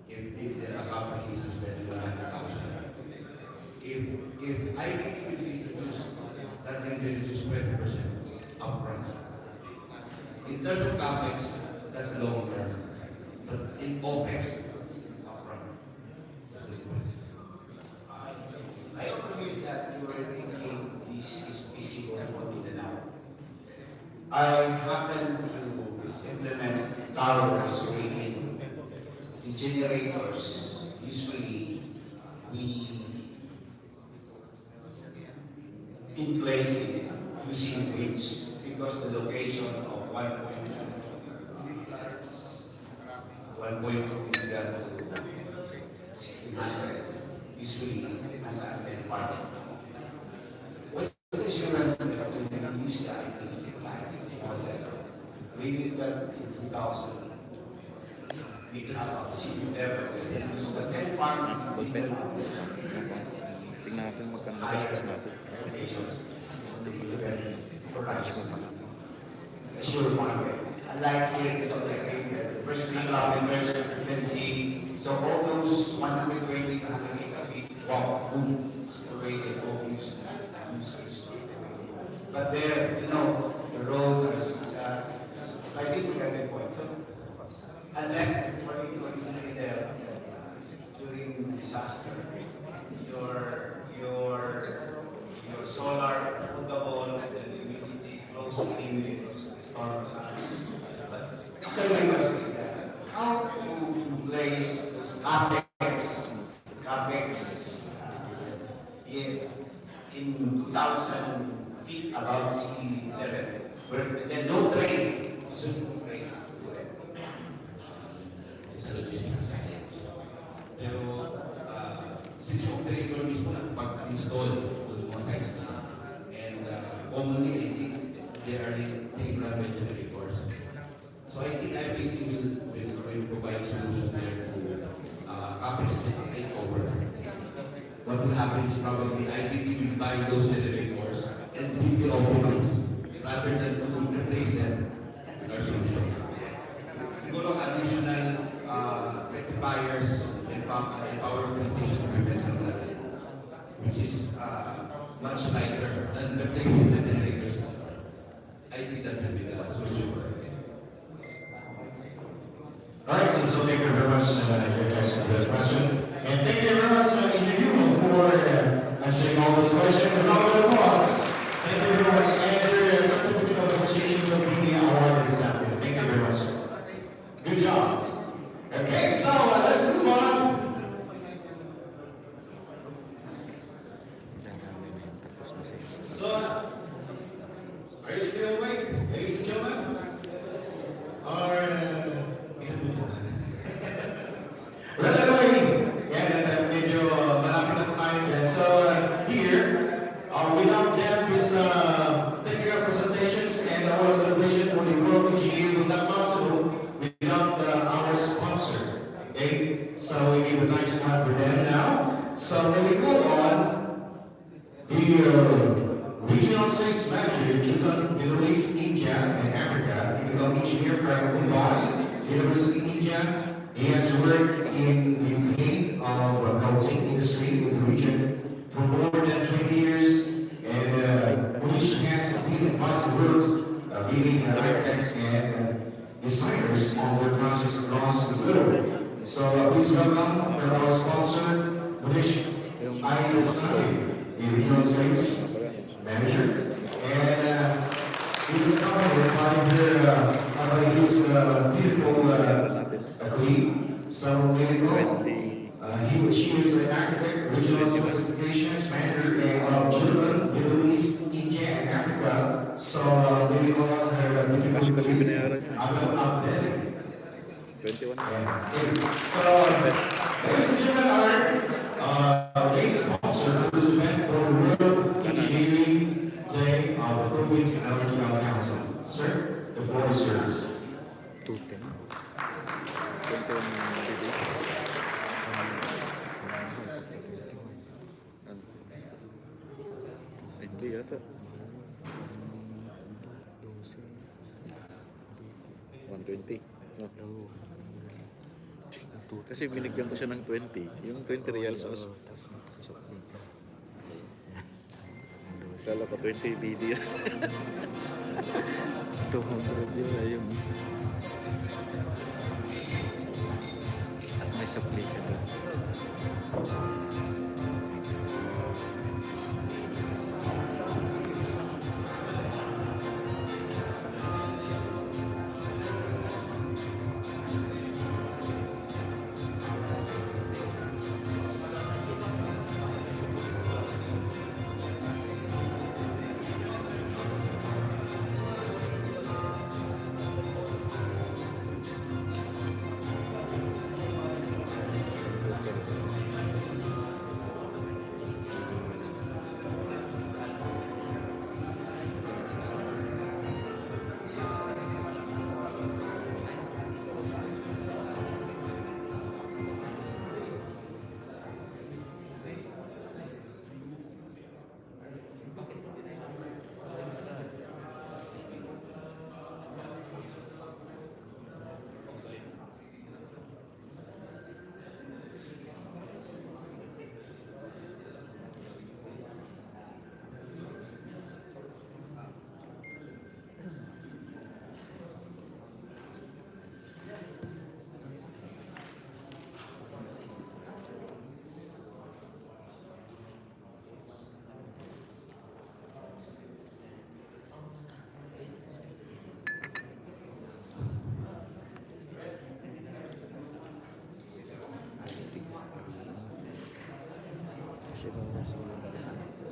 if the company is spending 100,000, if I think it will be reduced, that can be reduced 20% upfront. In terms of CAPEX, that's long term. But in OPEX, it's upfront. That's it. I agree that you were thinking this is visible for Mindanao. I happen to implement towers wherein the generators usually we in place it using winch because the location of 1.2 giga to 1600s usually as an antenna partner. What's the assurance that when we use the IP type model, we did that in 2000, we have a city level, because the 10 partner we will have Tingnan natin magkano gastos natin. locations you can horizon. Assure market. Unlike here in Saudi Arabia, the first thing you can see, so all those 120 to 180 feet, wow, boom, it's already obvious users. But there, you know, the roads are zigzag. I think we got the point. So, unless for you to engineer there during disaster, your solar portable and then immediately closely with those storm. But after my question is that how to place those capex, yes, in 2,000 feet above sea level, where the no train, usually no trains. It's a logistics challenge. Pero since yung operator mismo nagpag-install those mga sites na, and commonly I think they are being run by generators. So I think IPT will provide solution there to capacity takeover. What will happen is probably IPT will buy those generators and simply optimize rather than to replace them with our solution. Siguro additional rectifiers and power optimization equipment sa natin, which is much lighter than replacing the generators. I think that will be the solution for it. Alright, so thank you very much, Jackson, for that question. And thank you very much, Engineer, for answering all those questions. And round of applause. Thank you very much. And your certificate of appreciation will be awarded this afternoon. Thank you very much. Good job. Okay, so let's move on. So, are you still awake, ladies and gentlemen? Or, well, anyway, yan, medyo malapit na po tayo dyan. So, here, without them, this technical presentations and our celebration for the World Engineer will not possible without our sponsor. Okay? So, we give a time slot for them now. So, when we go on, the Regional Sales Manager, Jutan, Middle East, India, and Africa, chemical engineer from Mumbai, University of India. He has worked in the paint of coating industry in the region for more than 20 years, and Malaysia has been advised the world's leading architects and designers on their projects across the globe. So please welcome our sponsor, Malaysia, I Design, the Regional Sales Manager, and he's accompanied by his beautiful colleague. So there you go. She is an architect, regional specifications manager of children, Middle East, India, and Africa. So there you go on her beautiful colleague, Abel. 21. So, ladies and gentlemen, our main sponsor for this event for the World Engineering Day of the Philippine Technological Council. Sir, the floor is yours. 210. 21 hindi yata. 120. No. Kasi binigyan ko siya ng 20. Yung 20 reals. Tapos magpapasok dito. Sala ko 20 video. 200 yun na yung isa. Tapos may supply ka doon.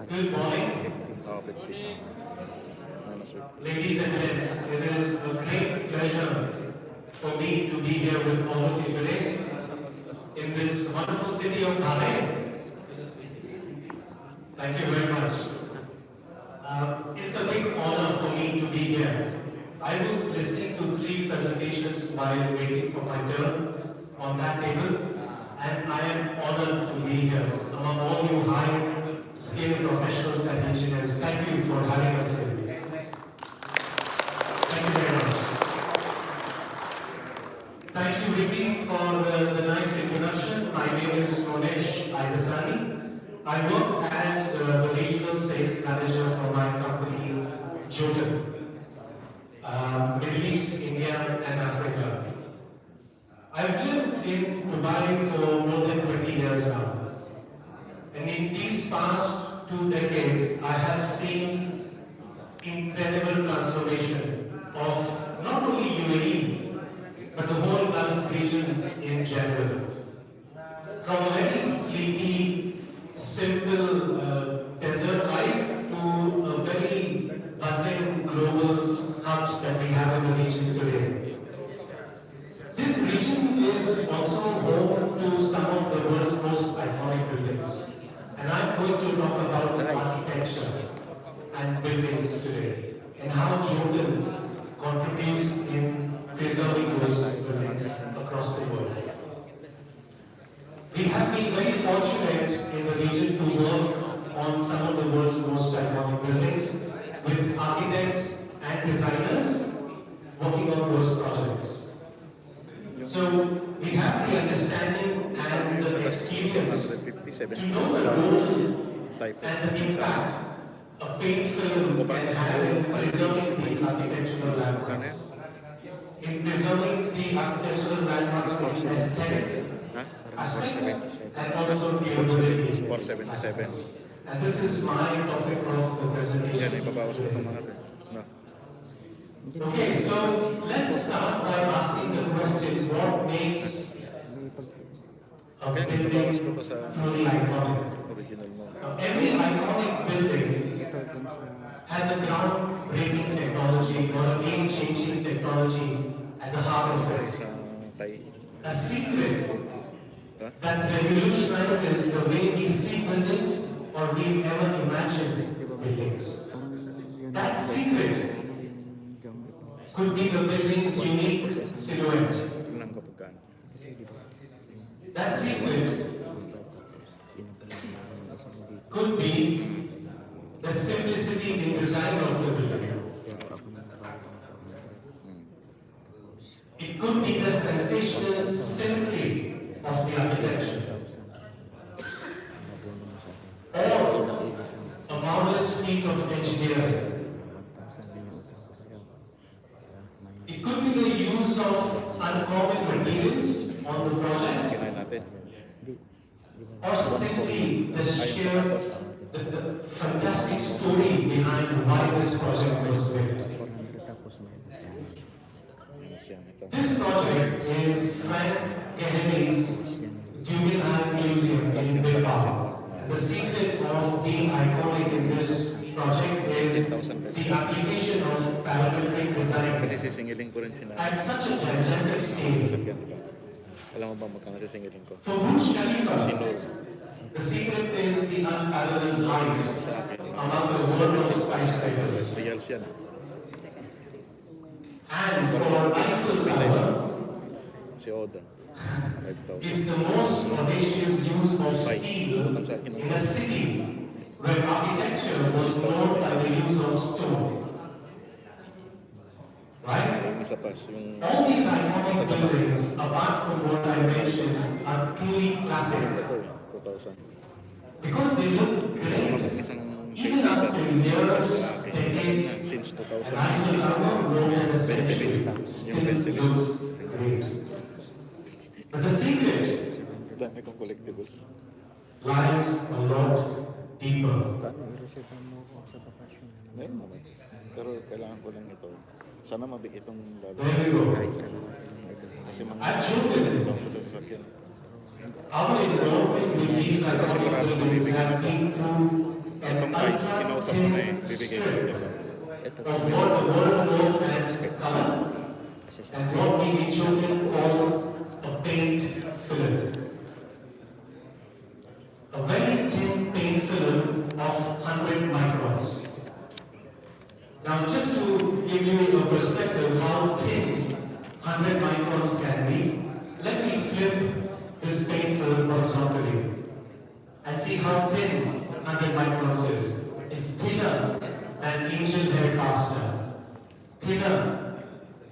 Good morning, Oh, 50. Minus 50. ladies and gents. It is a great pleasure for me to be here with all of you today in this wonderful city of Bahrain. Thank you very much. It's a big honor for me to be here. I was listening to 3 presentations while waiting for my turn on that table, and I am honored to be here among all you high-skilled professionals and engineers. Thank you for having us here. Thank you very much. Thank you, Vicky, for the nice introduction. My name is Monesh Aidasani. I work as the regional sales manager for my company, Jotun, Middle East, India, and Africa. I've lived in Dubai for more than 20 years now. And in these past 2 decades, I have seen incredible transformation of not only UAE, but the whole Gulf region in general. From a very sleepy, simple desert life to a very buzzing global hubs that we have in the region today. This region is also home to some of the world's most iconic buildings. And I'm going to talk about architecture and buildings today and how Jordan contributes in preserving those buildings across the world. We have been very fortunate in the region to work on some of the world's most iconic buildings with architects and designers working on those projects. So we have the understanding and the experience to know the role and the impact a paint film can have in preserving these architectural landmarks. In preserving the architectural landmarks in aesthetic aspects and also durability 477. aspects. And this is my topic of the presentation. Yan, ibabawas ko itong mga to. No. Okay, so let's start by asking the question, what makes a Kaya ibabawas ko building to sa truly iconic? original mo. Now, every iconic building has a groundbreaking technology or a game-changing technology at the heart of it. Sa Thai. A secret that revolutionizes the way we see buildings or we've ever imagined buildings. That secret could be the building's unique silhouette. Tingnan ko pagkaan. That secret could be the simplicity in design of the building. It could be the sensational symmetry engineering. It could be the use of uncommon materials on the project, Kinain natin. or simply the fantastic story behind why this project was built. This project is Frank Kennedy's Juvenile Museum in Bilbao. The secret of being iconic in this project is the application of parametric design Kasi sisingilin ko rin sila. at such a gigantic scale. Sasakyan, diba? Alam mo ba magkano sisingilin ko? For Burj Khalifa, Sinur. the secret is the unparalleled height Sa akin. among the world of skyscrapers. Reals yan. And for Eiffel Tower, Si Oda. 5,000. is the most audacious use of steel in a city where architecture was known by the use of stone. Right? Yung isa pa, yung All these iconic buildings, apart from what I mentioned, are truly classic ito eh, 2,000. because they look great. Isang Even after years, decades, since an 2000. Eiffel Tower more than a century still looks great. But the secret Dami kong collectibles. lies a lot deeper. Meron naman. Pero kailangan ko lang ito. Sana mabig itong lalo. There we go. Kasi mga At Jordan, ito sa sasakyan. our involvement with these iconic buildings have been through an Itong price, kinausap ko na eh. unprecedented Bibigay ko strip natin. of what the world knows as color and what we in Jordan call a paint film. A very thin paint film of 100 microns. Now, just to give you a perspective how thin 100 microns can be, let me flip this paint film horizontally and see how thin 100 microns is. It's thinner than angel hair pasta, thinner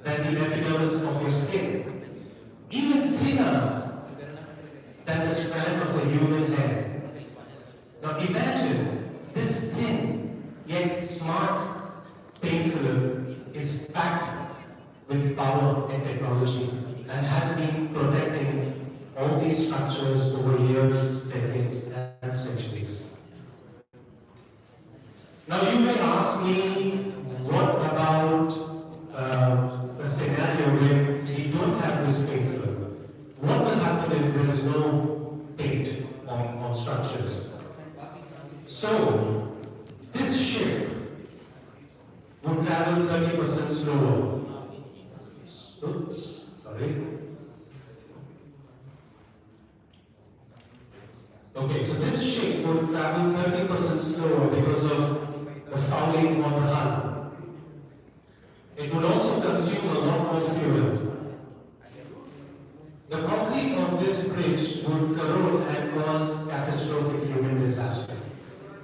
than the epidermis of your skin, even thinner than the strand of a human hair. Now imagine this thin yet smart paint film is packed with power and technology and has been protecting all these structures over years, decades, and centuries. Now you may ask me, what about a scenario where we don't have this paint film? What will happen if there is no paint on structures? So, this ship would travel 30% slower. Oops, sorry. Okay, so this ship would travel 30% slower because of the fouling on the hull. It would also consume a lot more fuel. The concrete on this bridge would corrode and cause catastrophic human disaster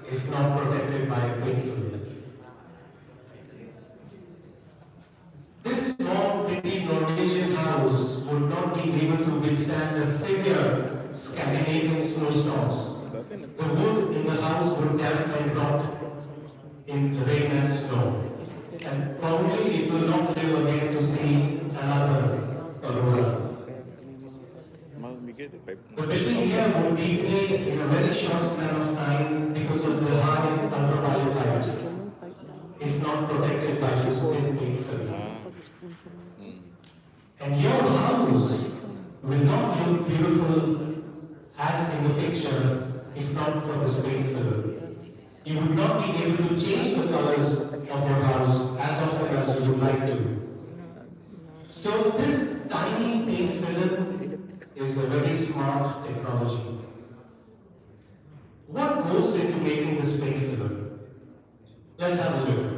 if not protected by a paint film. This small, pretty Norwegian house would not be able to withstand the severe Scandinavian snowstorms. The wood in the house would damp and rot in the rain and snow. And probably it will not live again to see another aurora. The building here would degrade in a very short span of time because of the high ultraviolet light, if not protected by this thin paint film. And your house will not look beautiful as in the picture if not for this paint film. You would not be able to change the colors of your house as often as you would like to. So this tiny paint film is a very smart technology. What goes into making this paint film? Let's have a look.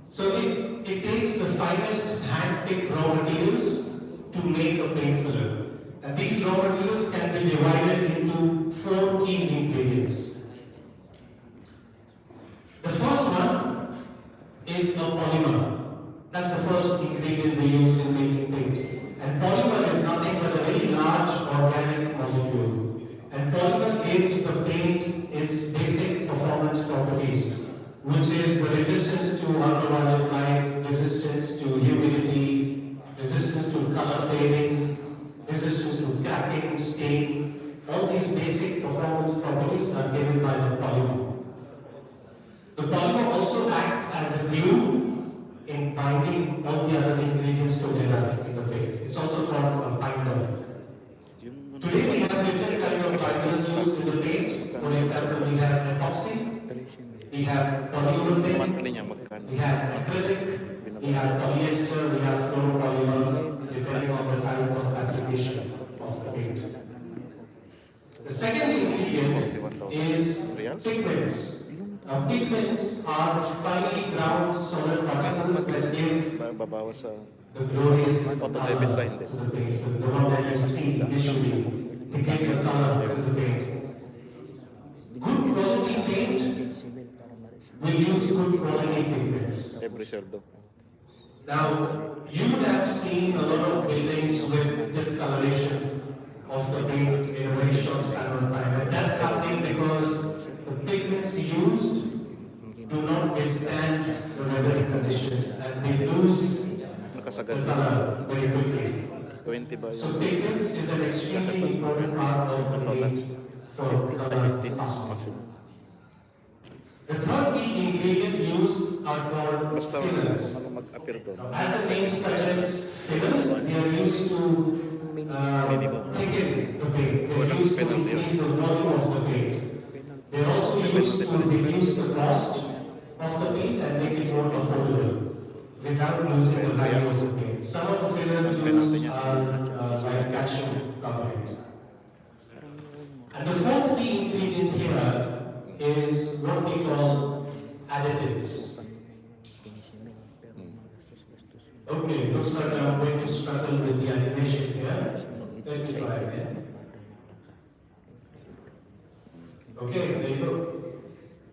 So it takes the finest hand-picked raw materials to make a paint film. And these raw materials can be divided into 4 key ingredients. The first one is a polymer. That's the first ingredient we use in making paint. And polymer is nothing but a very large organic molecule. And polymer gives the paint its humidity, resistance to color fading, resistance to cracking, stain. All these basic performance properties are given by the polymer. The polymer also acts as a glue in binding all the other ingredients together in the paint. It's also called a binder. Today we have different kinds of binders used in the paint. For example, we have epoxy, we have polyurethane, Monthly niya magkano? we have acrylic, we have polyester, we have fluoropolymer, depending on the type of application of the paint. The second ingredient is pigments. Pigments are finely ground solid particles that give Babawas sa the glorious Auto-debit ba color hindi? to the paint, the one that you see visually, they give the color to the paint. Good quality paint will use good quality pigments. every sweldo. Now, you would have seen a lot of buildings with discoloration of the paint in a very short span of time, and that's happening because the pigments used do not withstand the weather conditions and they lose the Nakasagad color very quickly. 20 ba So yung pigments is an extremely important part of the paint for color 15 fasting. maximum. The third key ingredient used are called Basta fillers. mag-appear doon. As the name suggests, fillers, they are used to thicken the paint. They are used to increase the volume of the paint. They are also used to reduce the cost of the paint and make it more affordable without losing the value of the paint. Some of the fillers used are like calcium carbonate. And the fourth key ingredient here is what we call additives. Okay, looks like I'm going to struggle with the animation here. Let me try again. Okay, there you go.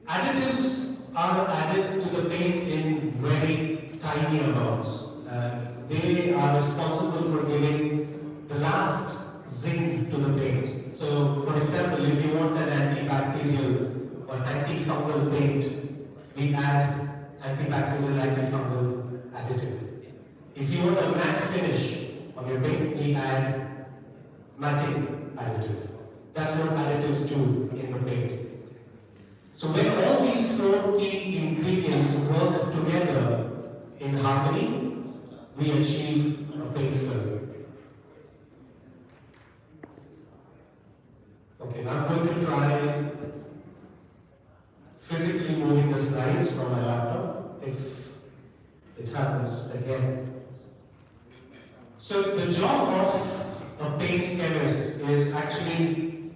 Additives are added to the paint in very tiny amounts. And they are responsible for giving the last zing to the paint. So, for example, if you want an antibacterial or antifungal paint, we add antibacterial, antifungal additive. If you want a matte finish on your paint, we add matting additive. That's what additives do in the paint. So when all these four key ingredients work together in harmony, we achieve a paint film. Okay, I'm going to try physically moving the slides from my laptop if it happens again. So the job of a paint chemist is actually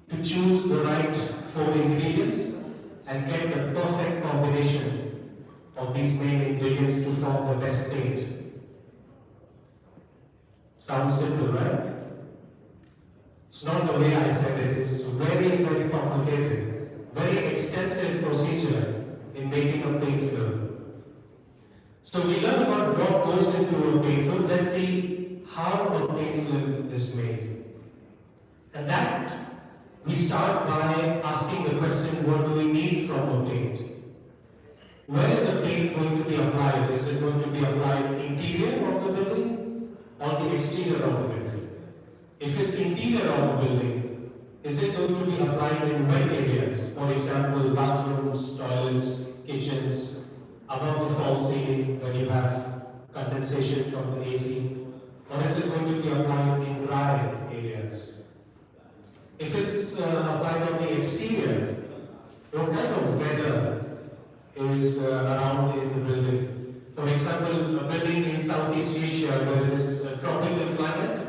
to choose the right four ingredients and get the perfect combination of these main ingredients to form the best paint. Sounds simple, right? It's not the way I said it. It's very, very complicated, very extensive procedure in making a paint film. So we learned about what goes into a paint film. Let's see how a paint film is made. And that we start by asking the question, what do we need from a paint? Where is the paint going to be applied? Is it going to be applied interior of the building or the exterior of the building? If it's interior of the building, is it going to be applied in wet areas? For example, bathrooms, toilets, kitchens, above the false ceiling where you have condensation from the AC? Or is it going to be applied in dry areas? If it's applied on the exterior, what kind of weather is around in the building? For example, a building in Southeast Asia where it is a tropical climate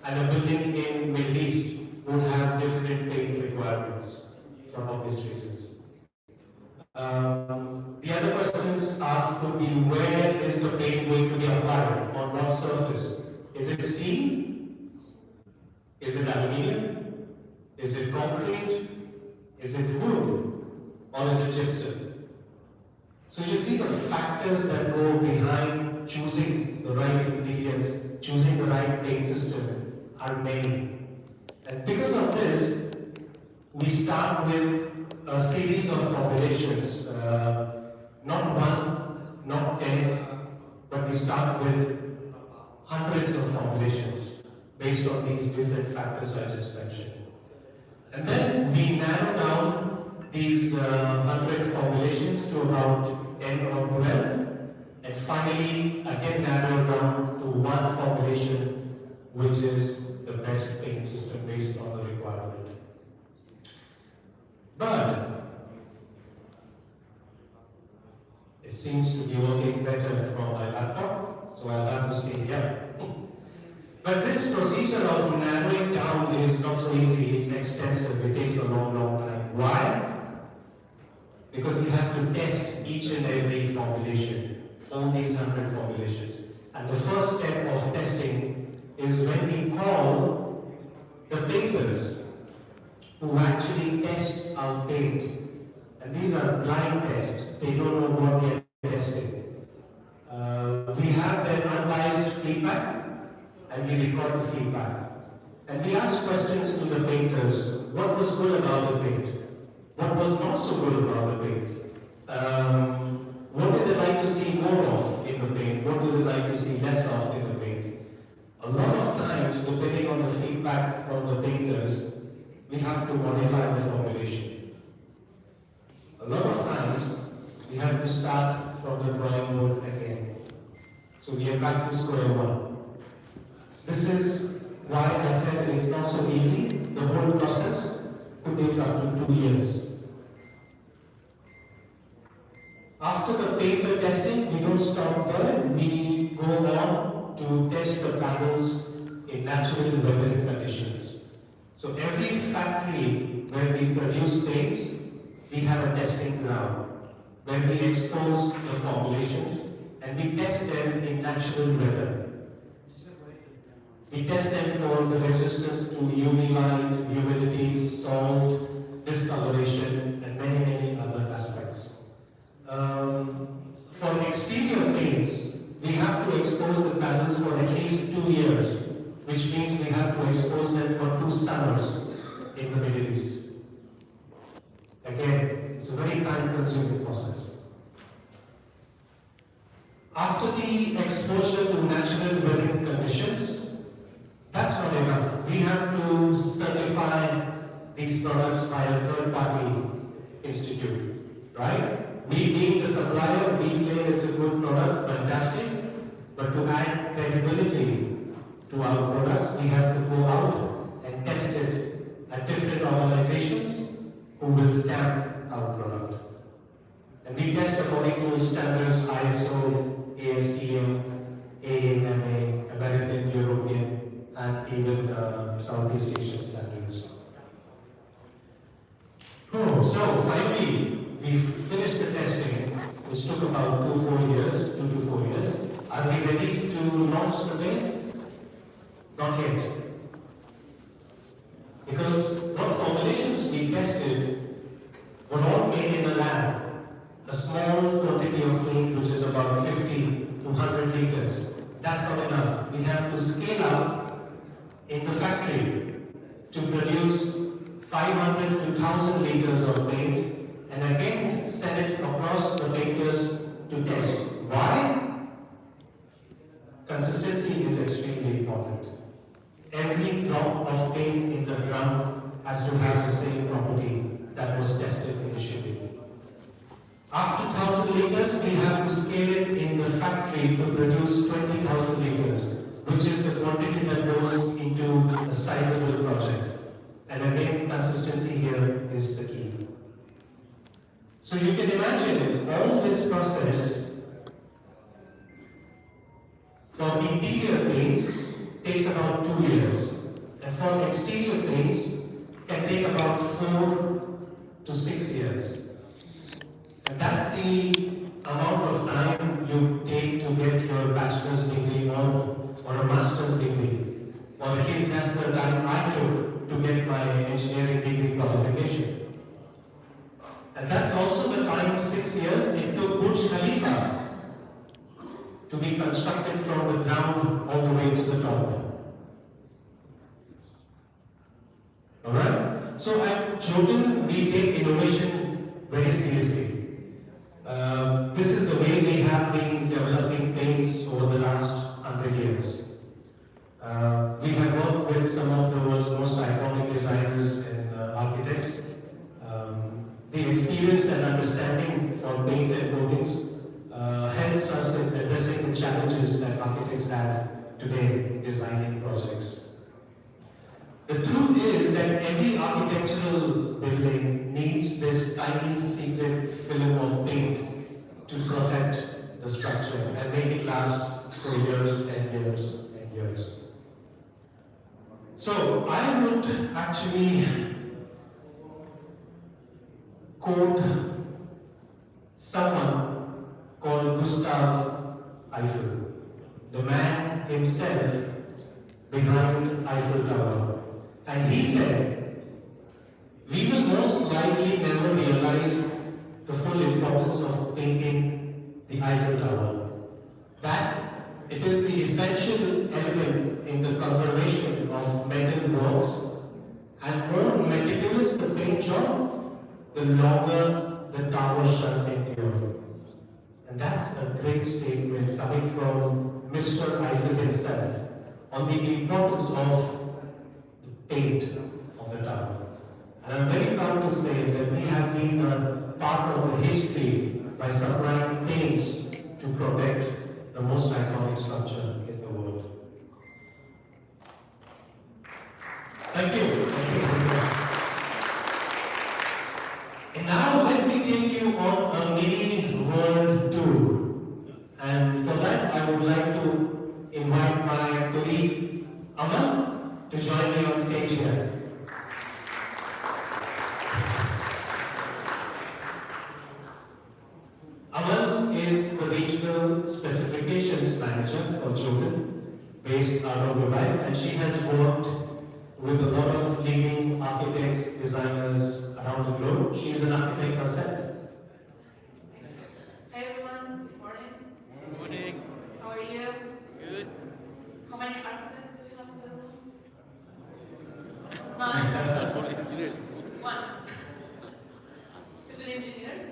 and a building in Middle East would have different paint requirements for obvious reasons. The other questions asked could be, where is the paint going to be applied? On what surface? Is it steel? Is it aluminium? Is it concrete? Is it wood? Or is it gypsum? So you see the factors that go behind choosing the right ingredients, choosing the right paint system are many. And because of this, we start with a series of formulations, not one, not 10, but we start with hundreds of formulations based on these different factors I just mentioned. And then we narrow down these 100 formulations to about 10 or 12, and finally again narrow down to one formulation which is the best paint system based on the requirement. But it seems to be working better from my laptop, so I'll have to stay here. But this procedure of narrowing down is not so easy, it's extensive, it takes a long time. Why? Because we have to test each and every formulation, all these 100 formulations. And the first step of testing is when we call the painters who actually test our paint. And these are blind tests, they don't know what they are testing. We have their unbiased feedback, and we record the feedback. And we ask questions to the painters, what was good about the paint? What was not so good about the paint? What do they like to see more of in the paint? What do they like to see less of in the paint? A lot of times, depending on the feedback from the painters, we have to modify the formulation. A lot of times, we have to start from the drawing board again. So we are back to square one. This is why I said it's not so easy. The whole process could take up to 2 years. After the painter testing, we don't stop there. We go on to test the panels in natural weathering conditions. So every factory where we produce paints, we have a testing ground where we expose the formulations and we test them in natural weather. We test them for the resistance to UV light, humidity, salt, discoloration, and many other aspects. For exterior paints, we have to expose the panels for at least 2 years, which means we have to expose them for 2 summers in the Middle East. Again, it's a very time-consuming process. After the exposure to natural weathering conditions, that's not enough. We have to certify these products by a third-party institute, right? We being the supplier, we claim it's a good product, fantastic, but to add credibility to our products, we have to go out and test it at different organizations who will stamp our product. And we test according to standards ISO, ASTM, AAMA, American, European, and even Southeast Asian standards. So finally, we finished the testing, which took about 2 to 4 years. Are we ready to launch the paint? Not yet. Because what formulations we tested were all made in the lab. A small quantity of paint, which is about 50 to 100 liters. That's not enough. We have to scale up in the factory to produce 500 to 1,000 liters of paint and again send it across the painters to test. Why? Consistency is extremely important. Every drop of paint in the drum has to have the same property that was tested initially. After 1,000 liters, we have to scale it in the factory to produce 20,000 liters, which is the quantity that goes into a sizable project. And again, consistency here is the key. So you can imagine all this process for interior paints takes about 2 years, and for exterior paints can take about 4 to 6 years. And that's the amount of time you take to get your bachelor's degree or a master's degree. Or at least that's the time I took to get my engineering degree qualification. And that's also the time, 6 years, it took Burj Khalifa to be constructed from the ground all the way to the top. Alright? So at Jordan, we take innovation very seriously. This is the way they have been developing paints over the last 100 years. We have worked with some of the world's most iconic designers and architects. The experience and understanding for paint and coatings helps us in addressing the challenges that architects have today in designing projects. The truth is that every architectural building needs this tiny secret film of paint to protect the structure and make it last for years and years and years. So I would actually quote someone called Gustav Eiffel, the man himself behind Eiffel Tower. And he said, we will most likely never realize the full importance of painting the Eiffel Tower. That it is the essential element in the conservation of metal works, and more meticulous the paint job, the longer the tower shall endure. And that's a great statement coming from Mr. Eiffel himself on the importance of paint on the tower. And I'm very proud to say that we have been a part of the history by supplying paints to protect the most iconic structure in the world. Thank you. Thank you very much. And now let me take you on a mini world tour. And for that, I would like to invite my colleague Aman to join me on stage here. Aman is the Regional Specifications Manager for Jordan, based out of Dubai, and she has worked with a lot of leading architects, designers around the globe. She is an architect herself. Hey everyone, good morning. Good morning. How are you? Good. How many architects do you have in the room? That's None. all engineers. One. Civil engineers?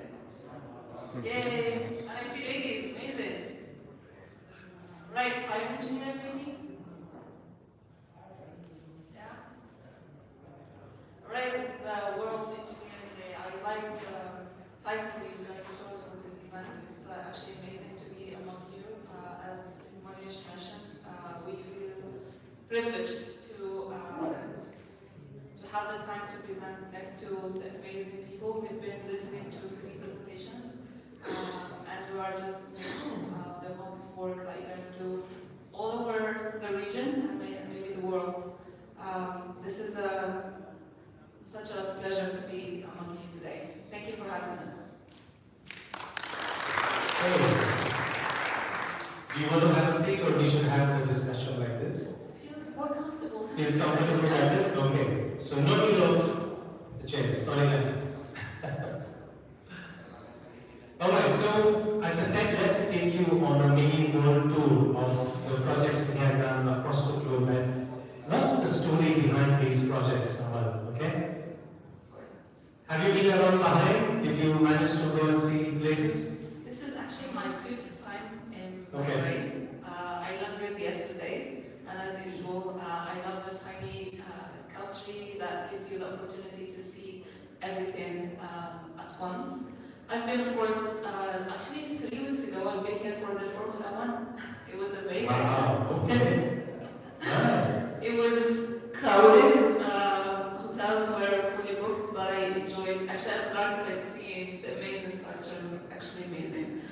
Yay! And I see ladies, amazing. Right, 5 engineers maybe? Yeah? Right, it's the World Engineering Day. I like the title you guys chose for this event. It's actually amazing to be among you. As Manish mentioned, we feel privileged to have the time to present next to the amazing people. We've been listening to 3 presentations, and we are just amazed the amount of work that you guys do all over the region and maybe the world. This is such a pleasure to be among you today. Thank you for having us. Do you want to have a seat, or we should have the discussion like this? It feels more comfortable. Feels comfortable like this? Okay. So no need of the chairs. Sorry guys. Alright, so as I said, let's take you on a mini world tour of the projects we have done across the globe, and what's the story behind these projects, Amal, okay? Of course. Have you been around Bahrain? Did you manage to go and see places? This is actually my 5th time in Okay. Bahrain. I landed yesterday, and as usual, I love the tiny country that gives you the opportunity to see everything at once. I've been, of course, actually 3 weeks ago, I've been here for the Formula One. It was amazing. Wow. Nice. It was crowded, hotels were fully booked, but I enjoyed, actually as an architect, seeing the amazing structure was actually amazing.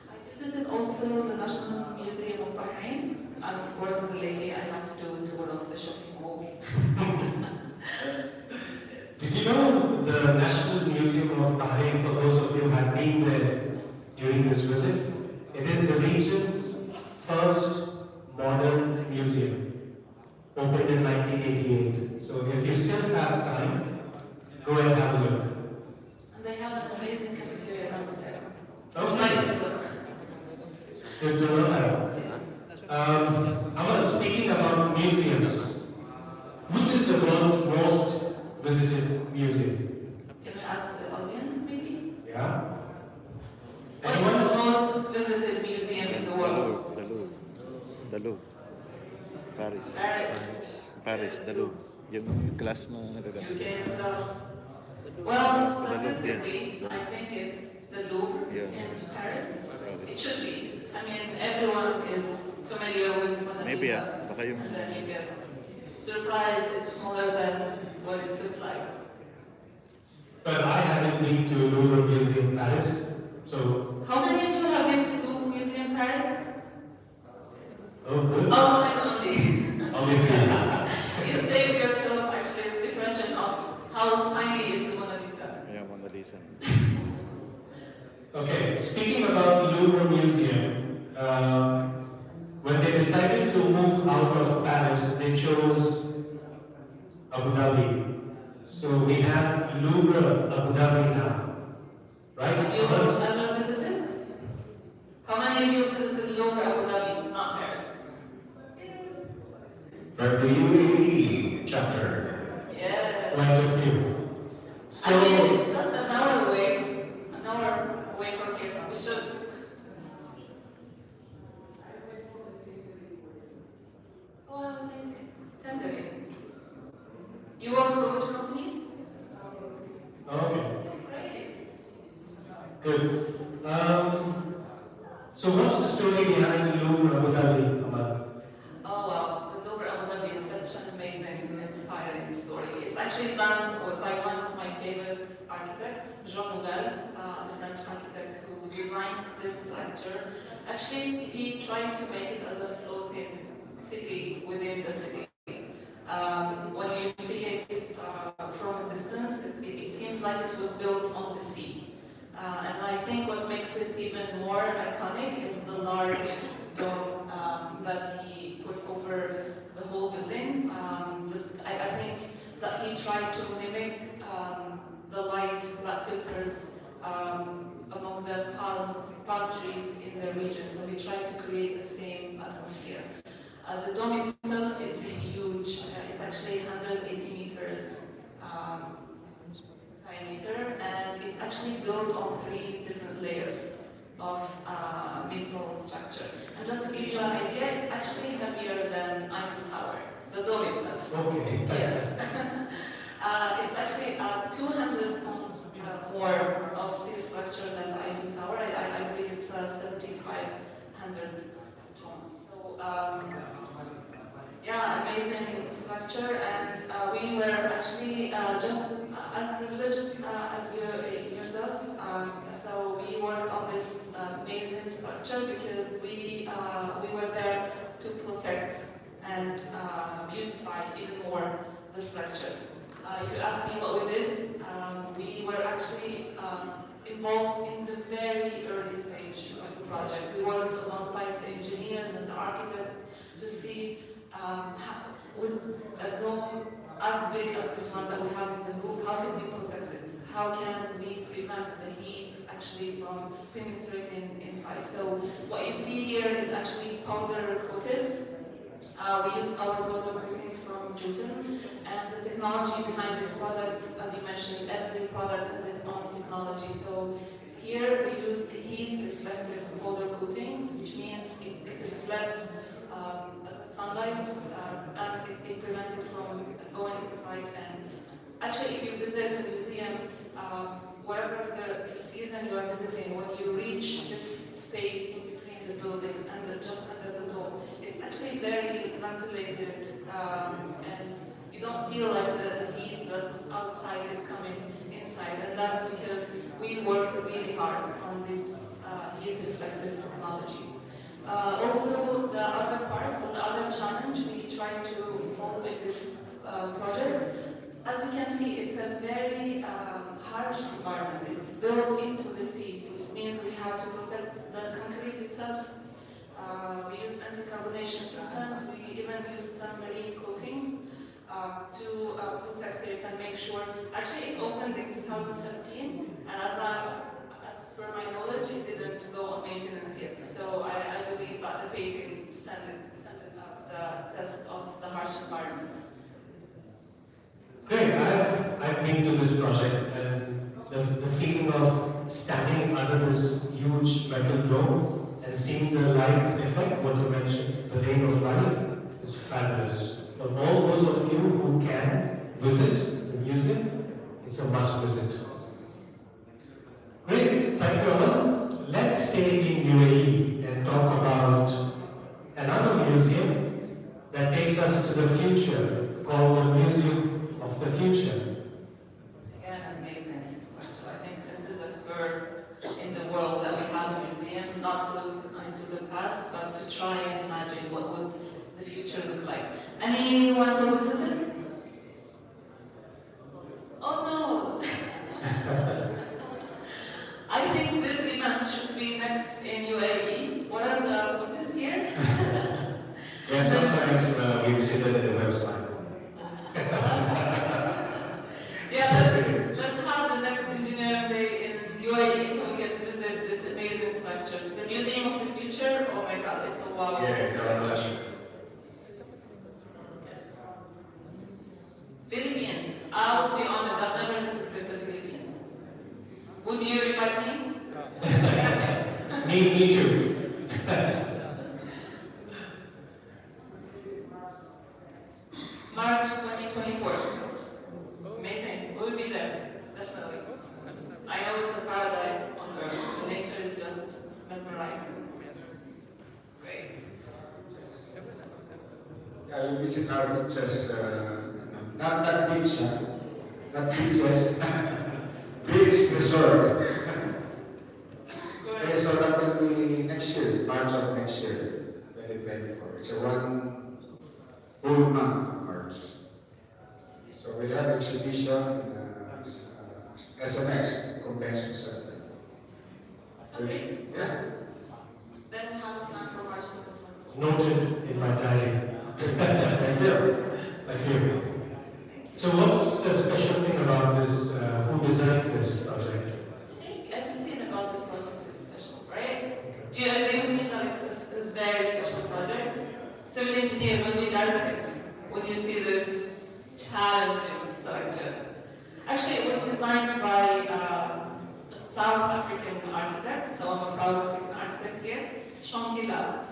I visited also the National Museum of Bahrain, and of course as a lady I have to do a tour of the shopping malls. Did you know the National Museum of Bahrain, for those of you who have been there during this visit, it is the region's first modern museum, opened in 1988. So if you still have time, go and have a look. And they have an amazing cafeteria downstairs. Okay. Good to know that. Amal, speaking about museums, which is the world's most visited museum? Can we ask the audience maybe? Yeah? Dalog. Paris. Paris, Dalog. Yung class na nagaganda. UK and stuff. Well, Dalog, yeah. statistically, I think it's the Louvre Yeah. in Paris. Paris. It should be. I mean, everyone is familiar with Mona Maybe, Lisa. baka yung... And then you get surprised it's smaller than what it looks like. But I haven't been to Louvre Museum Paris, so How many of you have been to Louvre Museum Paris? oh good. Outside only. Only You saved yourself actually the question of how tiny is the Mona Lisa. Yeah, Mona Lisa. Okay, speaking about Louvre Museum, when they decided to move out of Paris, they chose Abu Dhabi. So we have Louvre Abu Dhabi now, right? Have you ever visited? How many of you visited Louvre Abu Dhabi, not Paris? But the UAE chapter Yes. went a few. So, I mean, it's just an hour away from here. We should. Oh, amazing. Tenderly. You work for which company? okay, Great. good. So what's the story behind Louvre Abu Dhabi, Ahmad? Oh wow, the Louvre Abu Dhabi is such an amazing, inspiring story. It's actually done by one of my favorite architects, Jean Nouvel, the French architect who designed this structure. Actually, he tried to make it as a floating city within the city. When you see it from a distance, it seems like it was built on the sea. And I think what makes it even more iconic is the large dome that he put over the whole building. I think that he tried to mimic the light that filters among the palm trees in the region. So he tried to create the same atmosphere. The dome itself is huge. It's actually 180 meters diameter, and it's actually built on 3 different layers of metal structure. And just to give you an idea, it's actually heavier than Eiffel Tower, the dome itself. Okay. Yes. It's actually 200 tons more of steel structure than the Eiffel Tower. I believe it's 7,500 tons. So, yeah, amazing structure, and we were actually just as privileged as yourself. So we worked on this amazing structure because we were there to protect and beautify even more the structure. If you ask me what we did, we were actually involved in the very early stage of the project. We worked alongside the engineers and the architects to see with a dome as big as this one that we have in the Louvre, how can we protect it? How can we prevent the heat actually from penetrating inside? So what you see here is actually powder coated. We use our powder coatings from Juten, and the technology behind this product, as you mentioned, every product has its own technology. So here we use heat reflective powder coatings, which means it reflects the sunlight and it prevents it from going inside. And actually, if you visit the museum, wherever the season you are visiting, when you reach this space in between the buildings and just under the dome, it's actually very ventilated, and you don't feel like the heat that's outside is coming inside. And that's because we worked really hard on this heat reflective technology. Also, the other part, or the other challenge we tried to solve in this project, as we can see, it's a very harsh environment. It's built into the sea, which means we have to protect the concrete itself. We used anti-carbonation systems. We even used marine coatings to protect it and make sure. Actually, it opened in 2017, and as per my knowledge, it didn't go on maintenance yet. So I believe that the painting standard the test of the harsh environment. Great, I've been to this project, and the feeling of standing under this huge metal dome and seeing the light effect, what you mentioned, the rain of light, is fabulous. For all those of you who can visit the museum, it's a must visit. Great, thank you all. Let's stay in UAE and talk about another museum that takes us to the future, called the Museum of the Future. Again, amazing structure. I think this is a first in the world that we have a museum, not to look into the past, but to try and imagine what would the future look like. Anyone who visited? Oh no! I think this event should be next in UAE. What are the places here? Yes, sometimes we see that at the website only. Yeah, let's have the next engineering day in UAE so we can visit this amazing structure. It's the Museum of the Future. Oh my god, it's a wow. Yeah, it's our pleasure. Yes. Philippines. I would be honored. I've never visited the Philippines. Would you invite me? Me too. March 2024. Amazing. We'll be there. Definitely. I know it's a paradise on earth. The nature is just mesmerizing. Great. Yeah, you visit our beaches, not that beach, not beaches, beach resort. Okay, so that will be next year, March of next year, 2024. It's a one whole month of March. So we'll have exhibition in SMX, Convention Center. Okay. Yeah. Then we have a plan for March 2024. It's noted in my diary. Thank you. Thank you. So what's the special thing about this, who designed this project? I think everything about this project is special, right? Do you agree with me that it's a very special project? Civil engineers, what do you guys think when you see this challenging structure? Actually, it was designed by a South African architect, so I'm a proud African architect here. Shankila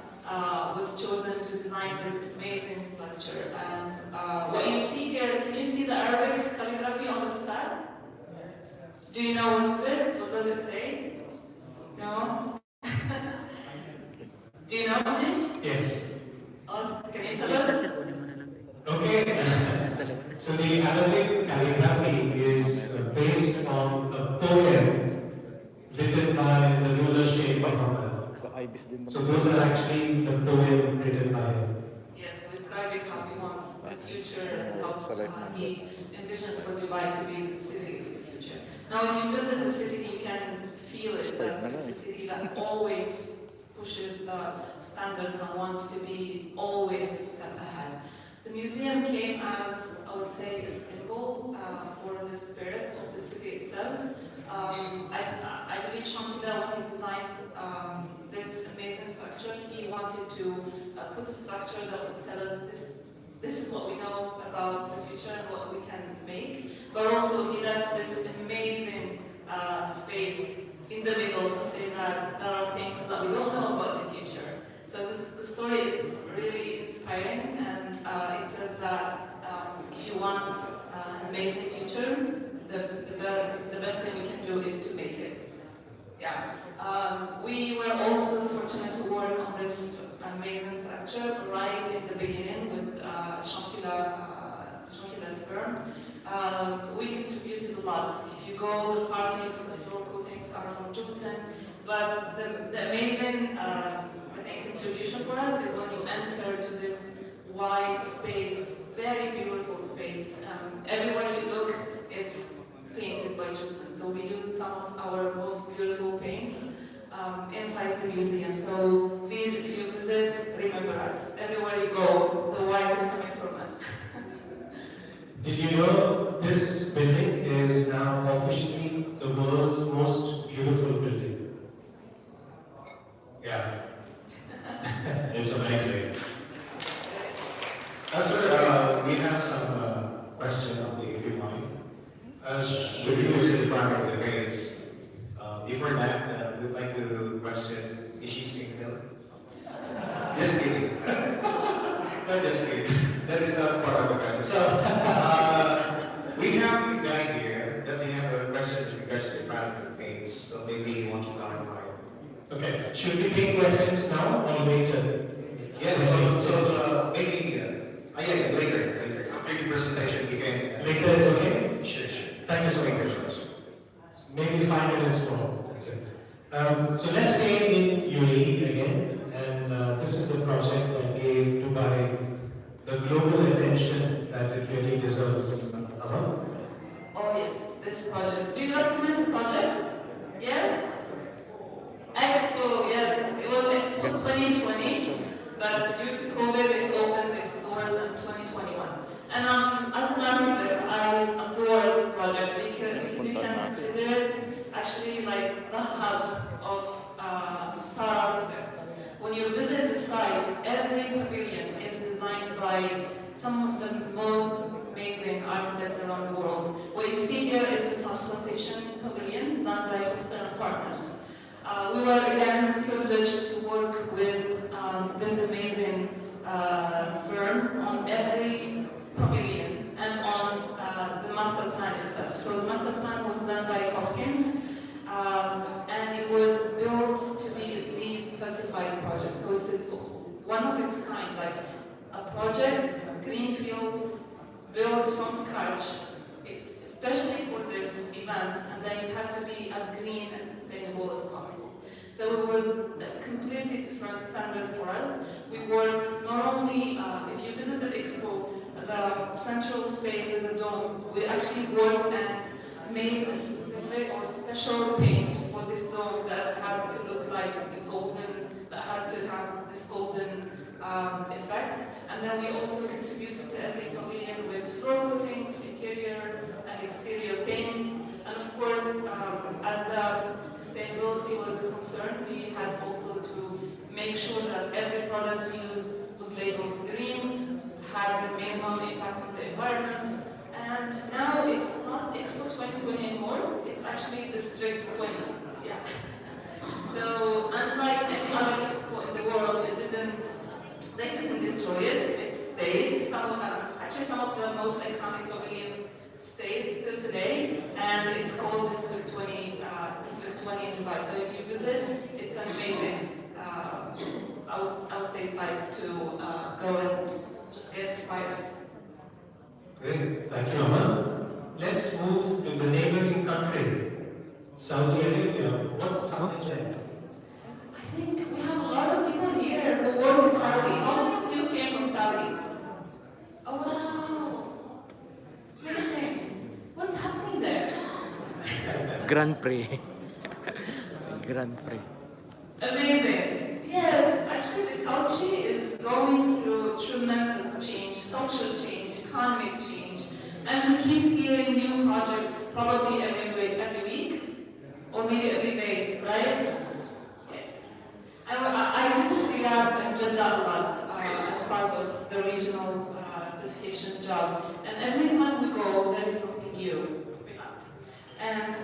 was chosen to design this amazing structure. And what you see here, can you see the Arabic calligraphy on the facade? Do you know what is it? What does it say? No? Do you know Manish? Yes. Can you tell us? Okay. So the Arabic calligraphy is based on a poem written by the ruler Sheikh Muhammad. So those are actually the poem written by him. Yes, describing how he wants the future and how he envisions for Dubai to be the city of the future. Now, if you visit the city, you can feel it, that it's a city that always pushes the standards and wants to be always a step ahead. The museum came as, I would say, a symbol for the spirit of the city itself. I believe Shankila, when he designed this amazing structure, he wanted to put a structure that would tell us this is what we know about the future and what we can make, but also he left this amazing space in the middle to say that there are things that we don't know about the future. So the story is really inspiring, and it says that if you want an amazing future, the best thing we can do is to make it. Yeah. We were also fortunate to work on this amazing structure right in the beginning with Shankila's firm. We contributed a lot. If you go, the parkings, the floor coatings are from Jupiter, but the amazing contribution for us is when you enter to this wide space, very beautiful space. Everywhere you look, it's painted by Jupiter. So we used some of our most beautiful paints inside the museum. So please, if you visit, remember us. Everywhere you go, the white is coming from us. Did you know this building is now officially the world's most beautiful building? Yeah. It's amazing. Sir, we have some question on the mind. Should we visit the primary debates? Before that, we'd like to question Is she single? Just kidding. No, just kidding. That is not part of the question. So, we have a guy here that they have a question with regards to the private paints. So maybe you want to clarify. Okay. Should we take questions now or later? Yes, maybe, yeah, later. After the presentation, we can. Later is okay? Sure. Thank you so much. Maybe 5 minutes more. That's it. So let's stay in UAE again, and this is a project that gave Dubai the global attention that it really deserves. Oh yes, this project. Do you recognize the project? Yes? Expo, yes. It was Expo 2020, but due to COVID, it opened its doors in 2021. And as an architect, I adore this project because you can consider it actually like the hub of star architects. When you visit the site, every pavilion is designed by some of the most amazing architects around the world. What you see here is the transportation pavilion done by Foster & Partners. We were again privileged to work with this amazing firms on every pavilion and on the master plan itself. So the master plan was done by Hopkins, and it was built to be a LEED certified project. So it's one of its kind, like a project, greenfield, built from scratch, especially for this event, and then it had to be as green and sustainable as possible. So it was a completely different standard for us. We worked not only, if you visited Expo, the central space is a dome. We actually worked and made a specific or special paint for this dome that had to look like a golden, that has to have this golden effect. And then we also contributed to every pavilion with floor coatings, interior and exterior paints. And of course, as the sustainability was a concern, we had also to make sure that every product we used was labeled green, had the minimum impact on the environment. And now it's not Expo 2020 anymore, it's actually District 20. Yeah. So unlike any other expo in the world, they didn't destroy it, it stayed. Actually some of the most iconic pavilions stayed till today, and it's called District 20 in Dubai. So if you visit, it's an amazing, I would say, site to go and just get inspired. Great, thank you, Aman. Let's move to the neighboring country, Saudi Arabia. What's happening there? I think we have a lot of people here who work in Saudi. How many of you came from Saudi? Oh wow! Amazing! What's happening there? Grand Prix. Grand Prix. Amazing! Yes, actually the country is going through tremendous change, social change, economic change, and we keep hearing new projects probably every week, or maybe every day, right? Yes. I visit Riyadh and Jeddah a lot as part of the regional specification job, and every time we go, there is something new popping up. And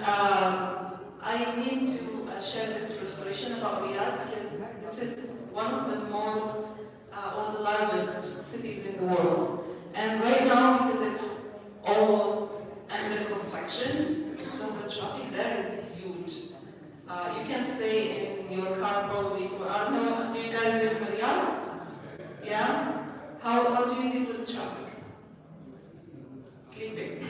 I need to share this frustration about Riyadh because this is one of the most or the largest cities in the world. And right now, because it's almost under construction, so the traffic there is huge. You can stay in your car probably for, I don't know, do you guys live in Riyadh? Yeah? How do you deal with the traffic? Sleeping.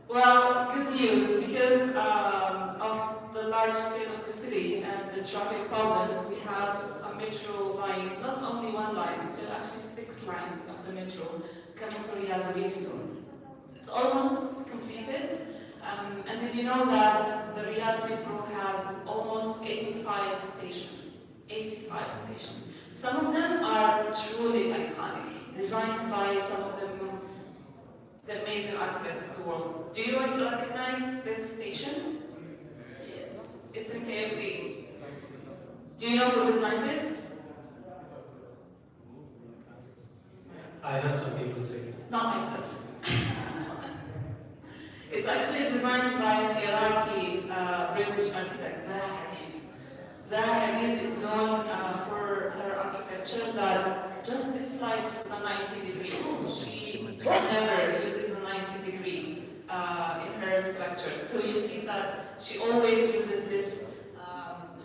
Well, good news, because of the large scale of the city and the traffic problems, we have a metro line, not only one line, there are actually 6 lines of the metro coming to Riyadh really soon. It's almost completed, and did you know that the Riyadh metro has almost 85 stations? 85 stations. Some of them are truly iconic, designed by some of the amazing architects of the world. Do you recognize this station? Yes. It's in KFD. Do you know who designed it? I heard some people say. Not myself. It's actually designed by an Iraqi British architect, Zaha Hadid. Zaha Hadid is known for her architecture that just dislikes the 90 degrees. She never uses a 90 degree in her structures. So you see that she always uses this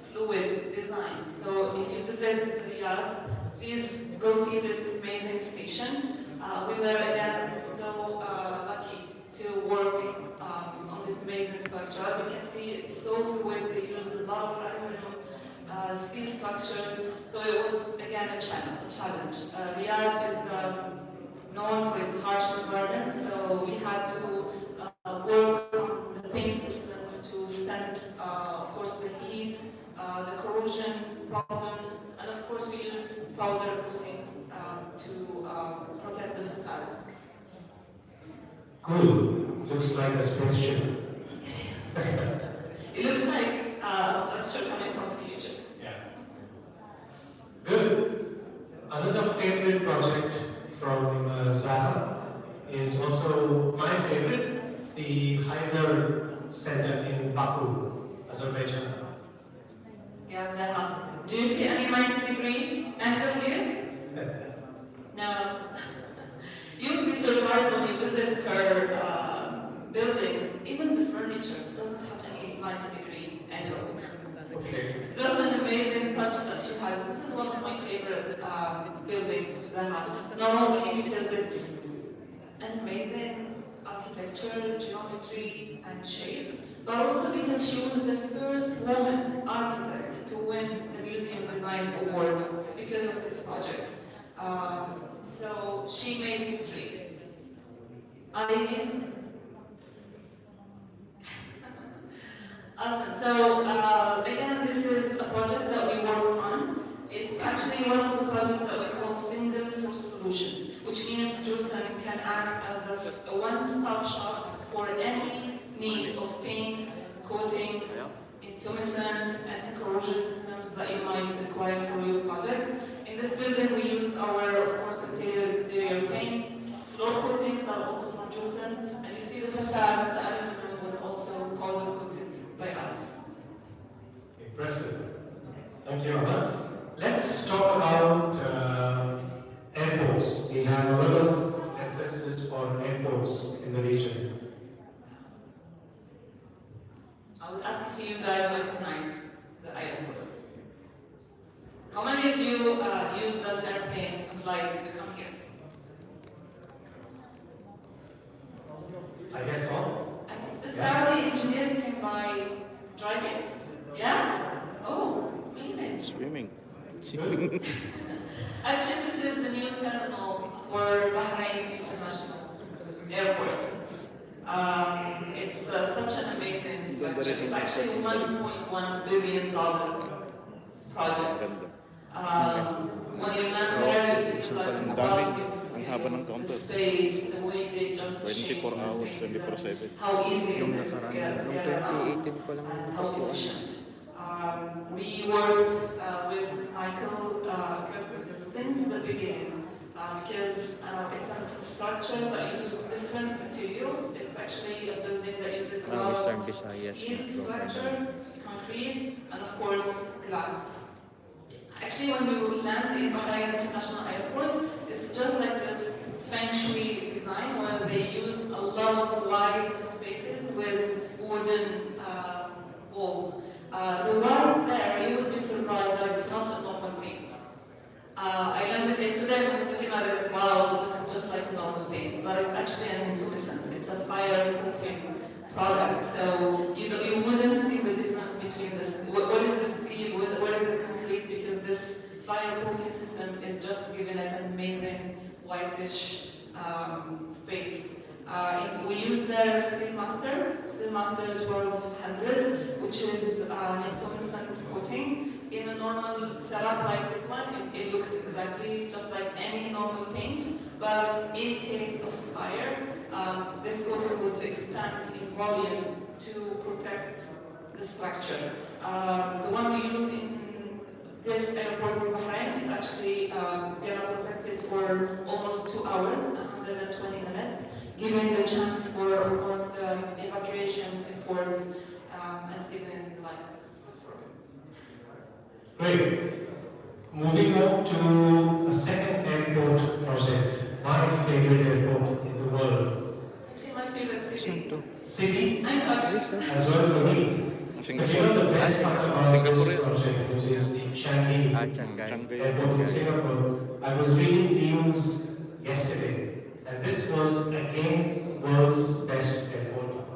fluid design. So if you visit Riyadh, please go see this amazing station. We were again so lucky to work on this amazing structure. As you can see, it's so fluid. They used a lot of aluminum, steel structures. So it was again a challenge. Riyadh is known for its harsh environment, so we had to work on the paint systems to stand, of course, the heat, the corrosion problems, and of course we used powder coatings to protect the facade. Cool. Looks like a spaceship. It looks like a structure coming from the future. Yeah. Good. Another favorite project from Zaha is also my favorite, the Haider Center in Baku, Azerbaijan. Yeah, Zaha. Do you see any 90-degree angle here? No. You would be surprised when you visit her buildings. Even the furniture doesn't have any 90-degree angle. Okay. It's just an amazing touch that she has. This is one of my favorite buildings of Zaha. Not only because it's an amazing architecture, geometry, and shape, but also because she was the first woman architect to win the Museum Design Award because of this project. So she made history. Ladies? Awesome. So again, this is a project that we worked on. It's actually one of the projects that we call single source solution, which means Jurtan can act as a one-stop shop for any need of paint, coatings, intumescent, anti-corrosion systems that you might require for your project. In this building, we used our, of course, interior exterior paints. Floor coatings are also from Jurtan, and you see the facade, the aluminum was also powder coated by us. Impressive. Yes. Thank you, Anna. Let's talk about airports. We have a lot of references for airports in the region. I would ask if you guys recognize the airport. How many of you used an airplane flight to come here? I guess all. I think the Saudi engineers came by driving. Yeah? Oh, amazing. Swimming. Actually, this is the new terminal for Bahrain International Airport. It's such an amazing structure. It's actually a $1.1 billion project. When you land there, you feel like a quality of the space, the way they just shape 24 the hours, spaces, 24/7. how easy is it to get around, and how efficient. We worked with Michael since the beginning because it's a structure that uses different materials. It's actually a building that uses a lot of steel structure, concrete, and of course glass. Actually, when you land in Bahrain International Airport, it's just like this feng shui design where they use a lot of wide spaces with wooden walls. The white there, you would be surprised that it's not a normal paint. I landed yesterday and was looking at it, wow, it looks just like a normal paint, but it's actually an intumescent. It's a fireproofing product, so you wouldn't see the difference between this. What is the steel, what is the concrete, because this fireproofing system is just giving it an amazing whitish space. We used their Steelmaster 1200, which is an intumescent coating. In a normal setup like this one, it looks exactly just like any normal paint, but in case of a fire, this coating would expand in volume to protect the structure. The one we used in this airport in Bahrain is actually protected for almost 2 hours, 120 minutes, giving the chance for, of course, the evacuation efforts and saving lives. Great. Moving on to a second airport project. My favorite airport in the world. It's actually my favorite city. City? And country. As well for me. But you know the best part about this project, which is the Changi Airport in Singapore. I was reading news yesterday, and this was again world's best airport.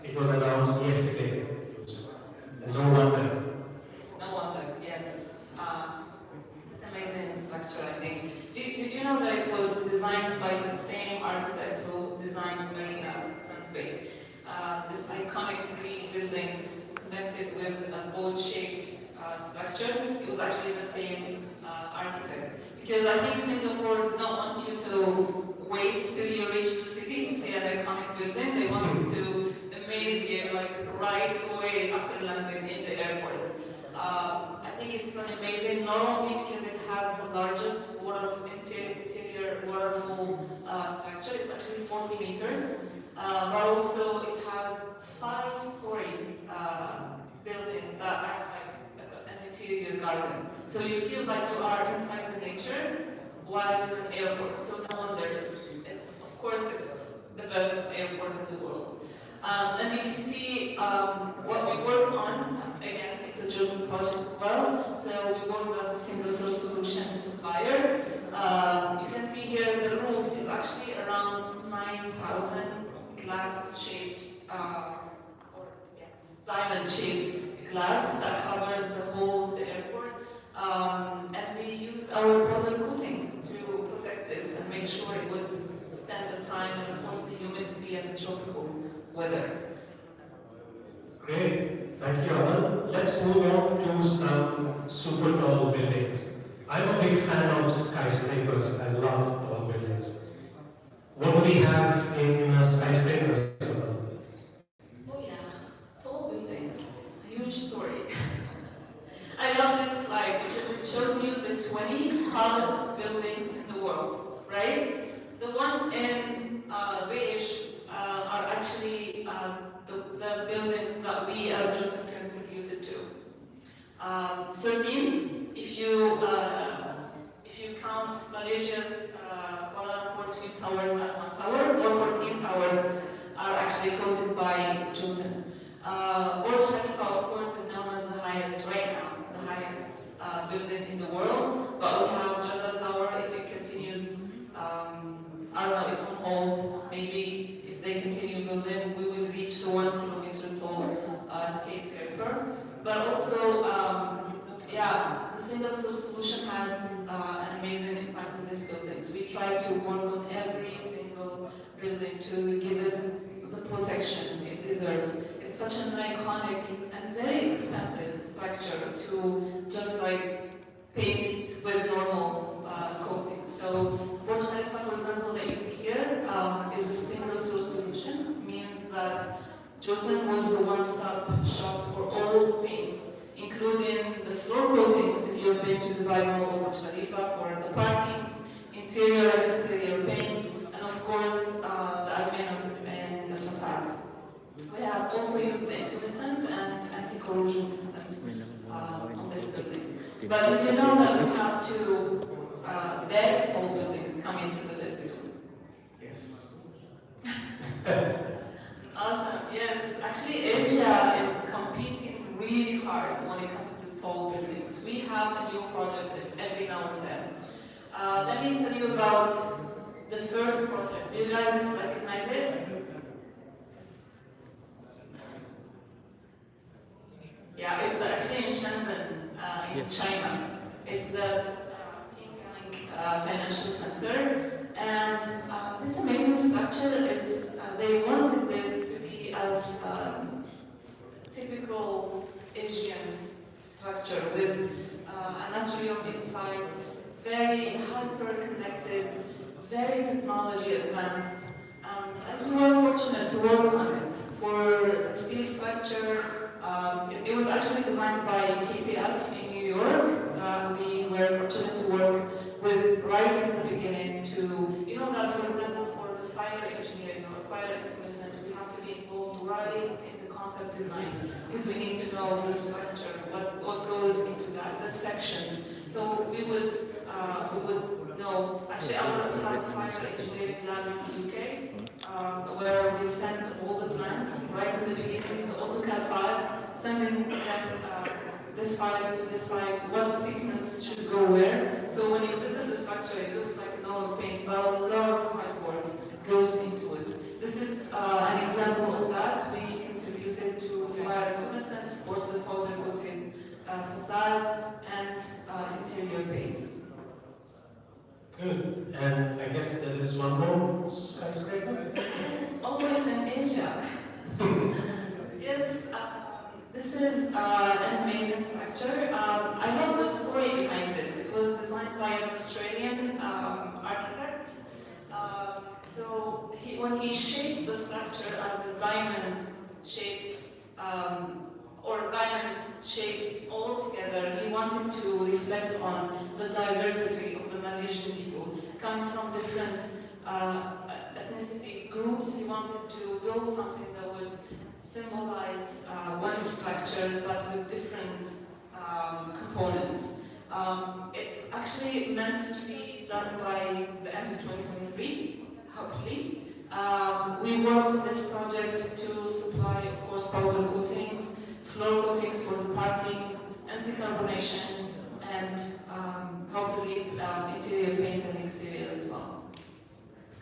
It was announced yesterday. And no wonder. No wonder, yes. It's amazing structure, I think. Did you know that it was designed by the same architect who designed Marina Sand Bay? This iconic three buildings connected with a boat-shaped structure. It was actually the same architect. Because I think Singapore did not want you to wait till you reach the city to see an iconic building. They wanted to amaze you like right away after landing in the airport. I think it's an amazing, not only because it has the largest interior waterfall structure, it's actually 40 meters, but also it has 5-story building that acts like an interior garden. So you feel like you are inside the nature while in an airport. So no wonder it's of course it's the best airport in the world. And if you see what we worked on, again, it's a Jotun project as well. So we worked as a single source solution supplier. You can see here the roof is actually around 9,000 glass-shaped diamond-shaped glass that covers the whole of the airport. And we used our powder coatings to protect this and make sure it would stand the time and of course the humidity and the tropical weather. Great, thank you, Aman. Let's move on to some super tall buildings. I'm a big fan of skyscrapers. I love tall buildings. What do we have in skyscrapers? Oh yeah, tall buildings, a huge story. I love this slide because it shows you the 20 tallest buildings in the world, right? The ones in beige are actually the buildings that we as Jotun contributed to. 13, if you count Malaysia's Kuala Lumpur Twin Towers as one tower, or 14 towers are actually coated by Jotun. Burj Khalifa, of course, is known as the highest right now, the highest building in the world, but we have Jeddah Tower. If it continues, I don't know, it's on hold. Maybe if they continue building, we will reach the 1 kilometer tall skyscraper. But also, yeah, the single source solution had an amazing impact on these buildings. We tried to work on every single building to give it the protection it deserves. It's such an iconic and very expensive structure to just like paint it with normal coatings. So Burj Khalifa, for example, that you see here is a single source solution. Means that Jotun was the one-stop shop for all the paints, including the floor coatings, if you've been to Dubai Mall or Burj Khalifa, for the parkings, interior and exterior paints, and of course the aluminum and the facade. We have also used the intumescent and anti-corrosion systems on this building. But did you know that we have two very tall buildings come into the list soon? Yes. Awesome, yes. Actually, Asia is competing really hard when it comes to tall buildings. We have a new project every now and then. Let me tell you about the first project. Do you guys recognize it? Yeah, it's actually in Shenzhen, in China. It's the Financial Center. And this amazing structure is, they wanted this to be as typical Asian structure with an atrium inside, very hyper-connected, very technology advanced. And we were fortunate to work on it. For the steel structure, it was actually designed by KPF in New York. We were fortunate to work with right in the beginning to, you know that for example for the fire engineering or fire intumescent, we have to be involved right in the concept design because we need to know the structure, what goes into that, the sections. So we would know. Actually, I would have fire engineering lab in the UK, where we send all the plans right in the beginning, the AutoCAD files, sending them these files to decide what thickness should go where. So when you visit the structure, it looks like a normal paint, but a lot of hard work goes into it. This is an example of that. We contributed to the fire intumescent, of course, the powder coating facade and interior paints. Good. And I guess there is one more skyscraper? Yes, always in Asia. Yes, this is an amazing structure. I love the story behind it. It was designed by an Australian architect. So when he shaped the structure as a diamond-shaped or diamond shapes all together, he wanted to reflect on the diversity of the Malaysian people coming from different ethnicity groups. He wanted to build something that would symbolize one structure but with different components. It's actually meant to be done by the end of 2023, hopefully. We worked on this project to supply, of course, powder coatings, floor coatings for the parkings, anti-carbonation, and hopefully interior paint and exterior as well.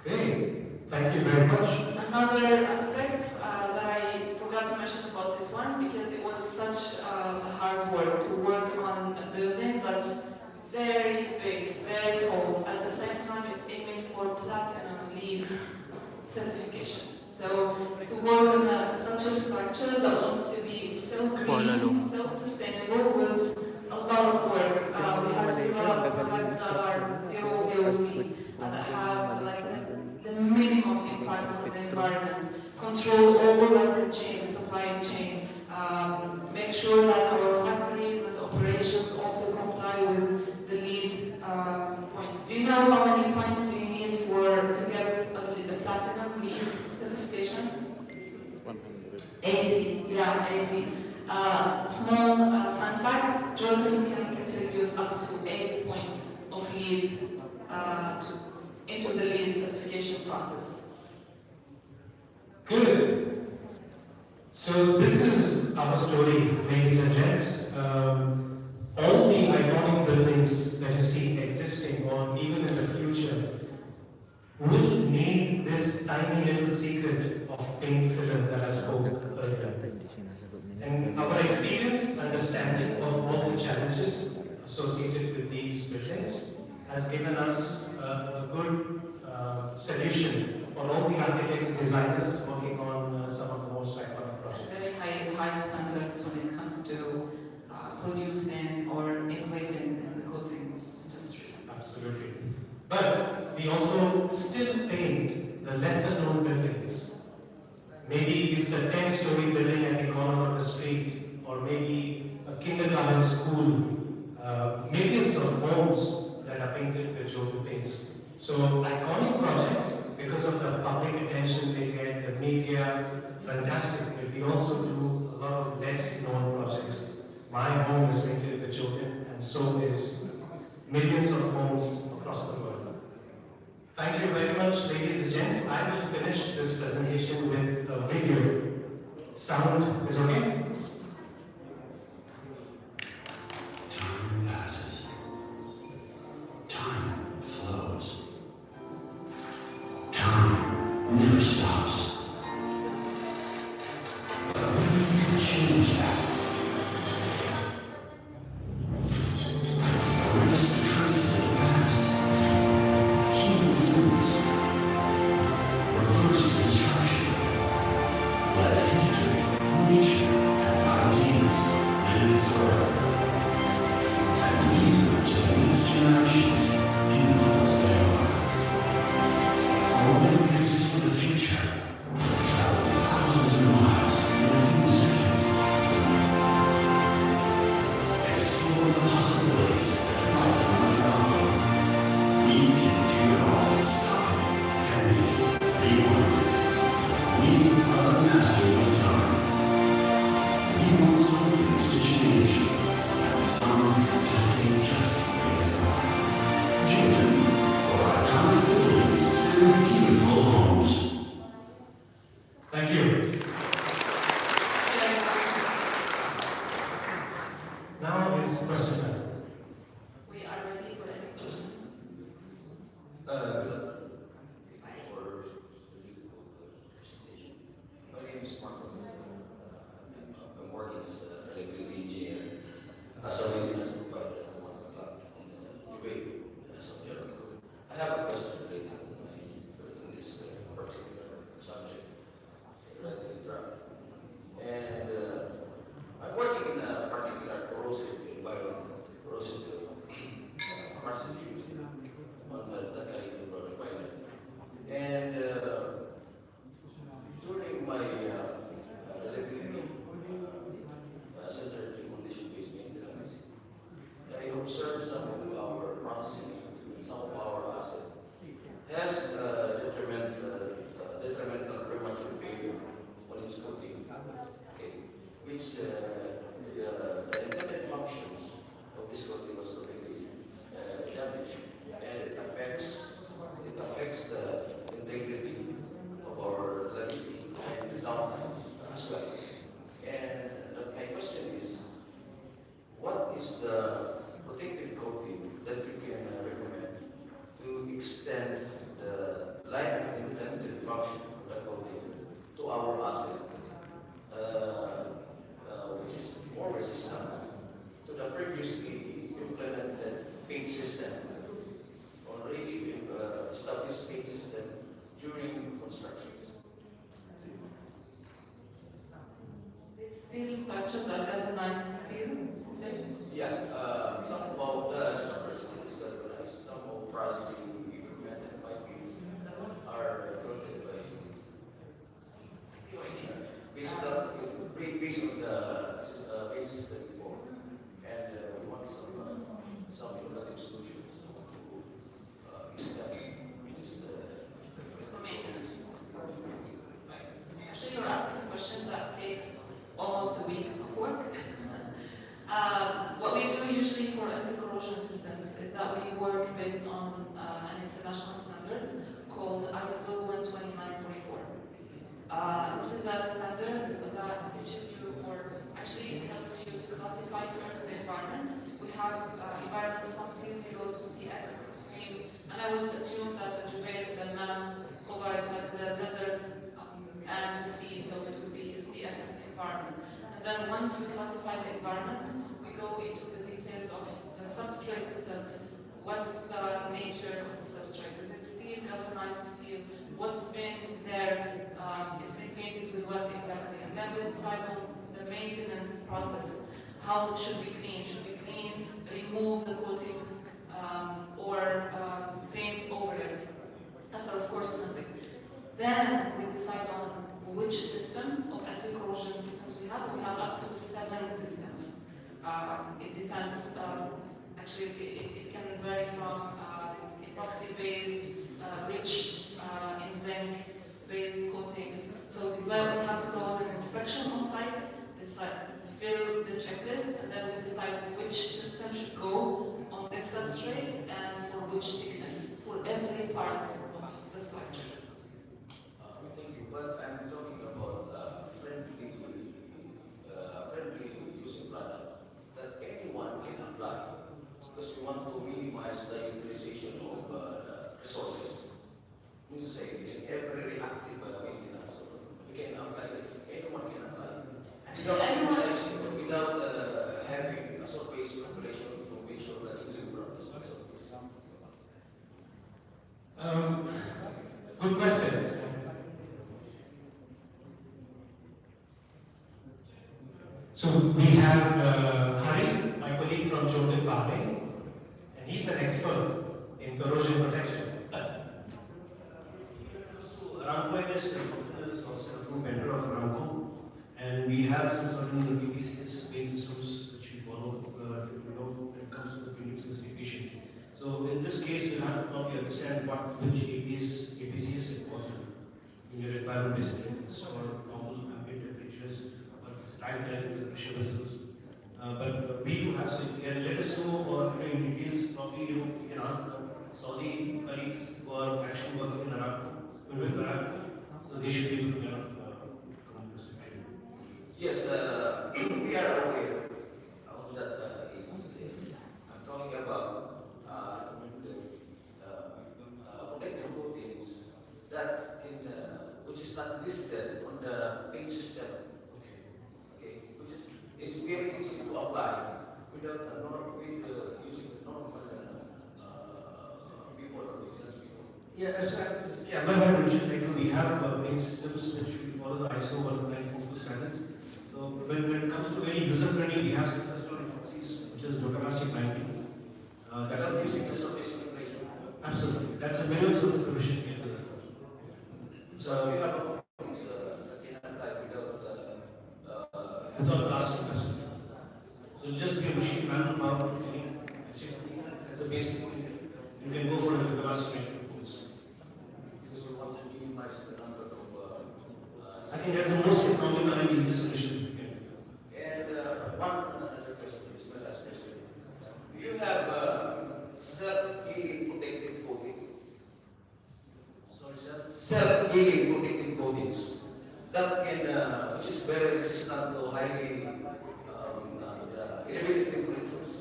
Great. Thank you very much. Another aspect that I forgot to mention about this one, because it was such hard work to work on a building that's very big, very tall. At the same time, it's aiming for platinum LEED certification. So to work on such a structure that wants to be so green, so sustainable was a lot of work. We had to develop products that are zero VOC and that have like the minimum impact on the environment. Control all like the chain, supply chain. Make sure that our factories and operations also comply with the LEED points. Do you know how many points do you need to get a platinum LEED certification? 100. 80, yeah, 80. Small fun fact, Jordan can contribute up to 8 points of LEED into the LEED certification process. Good. So this is our story, ladies and gents. All the iconic buildings that you see existing or even in the future will need this tiny little secret of paint filler that I spoke earlier. And our experience, understanding of all the challenges associated with these buildings has given us a good solution for all the architects, designers working on some of the most iconic projects. Very high standards when it comes to producing or innovating in the coatings industry. Absolutely. But we also still paint the lesser known buildings. Maybe it's a 10-story building at the corner of the street, or maybe a kindergarten school, millions of homes that are painted with Jordan paints. So iconic projects, because of the public attention they get, the media, fantastic. But we also do a lot of less known projects. My home is painted with Jordan, and so is millions of homes across the world. Thank you very much, ladies and gents. I will finish this presentation with a video. Sound is okay? Time passes. Time flows. Time never stops. But what if we could change that? Erase the traces of the past. Heal the wounds. Reverse the destruction. Let history, nature, Good afternoon. For the legal presentation. My name is Marco. I'm working as a reliability engineer as a maintenance provider at one club in Dubai, Saudi Arabia. I have a question related in this particular subject, related to truck. And I'm working in a particular corrosive environment, corrosive process on that kind of requirement. And during my reliability center in condition-based maintenance, I observed some of our processing, some of our assets has detrimental premature failure on its coating, okay, which the intended functions of this coating was already damaged, and it affects the integrity of our liability and the downtime as well. And my question is, what is the protective coating that you can recommend to extend the life and intended function of the coating to our asset, which is more resistant to the previously implemented paint system, already established paint system during constructions? These steel structures are galvanized steel, you say? Yeah, some of the structures is galvanized, some of processing equipment and pipings are coated by I see what you mean. based on the paint system before, and we want some innovative solutions to extend this For maintenance. Right. Actually, you're asking a question that takes almost a week of work. What we do usually for anti-corrosion systems is that we work based on an international standard called ISO 12944. This is a standard that teaches you, or actually helps you to classify first the environment. We have environments from C0 to CX, extreme, and I would assume that the Jubail, the MAM, provides like the desert and the sea, so it would be a CX environment. And then once we classify the environment, we go into the details of the substrate itself. What's the nature of the substrate? Is it steel, galvanized steel? What's been there? It's been painted with what exactly? And then we decide on the maintenance process. How should we clean? Should we clean, remove the coatings, or paint over it? After, of course, stamping. Then we decide on which system of anti-corrosion systems we have. We have up to 7 systems. It depends. Actually, it can vary from epoxy-based, rich in zinc-based coatings. So we have to go on an inspection on site, fill the checklist, and then we decide which system should go on this substrate and for which thickness for every part of the structure. Thank you, but I'm talking about friendly using product that anyone can apply, because we want to minimize the utilization of resources. Means to say, in every reactive maintenance, we can apply it. Anyone can apply. Without having a surface preparation to make sure that it will practice on surface. Good question. So we have Hari, my colleague from Jordan, Bahrain, and he's an expert in corrosion protection. Aramco is also a group vendor of Aramco, and we have some certain PTCs paint systems which we follow when it comes to the painting specification. So in this case, you have to probably understand which APCs it falls in your environment, basically. If it's for normal ambient temperatures, or if it's tank lines and pressure vessels. But we do have, so if you can let us know or in details, probably you can ask the Saudi colleagues who are actually working in Aramco, with Aramco, so they should be able to kind of come to this picture. Yes, we are aware of that agency. I'm talking about Yeah, my mentioned, like, we have paint systems which we follow the ISO 19444 standard. So when it comes to very user-friendly, we have some first policies, which is Dotamastic 19. Without using the surface manipulation. Absolutely. That's a minimum service provision we can do that for. So you have a coatings that can apply Without blasting, absolutely. So just be a machine manual power cleaning, basically. That's a basic thing. You can go for a Dotamastic 19 codes. because we want to minimize the number of. I think that's the most economical and easiest solution we can do. And one other question, it's my last question. Do you have self-healing protective coating? Sorry, sir? Self-healing protective coatings that can, which is very resistant to highly elevated temperatures.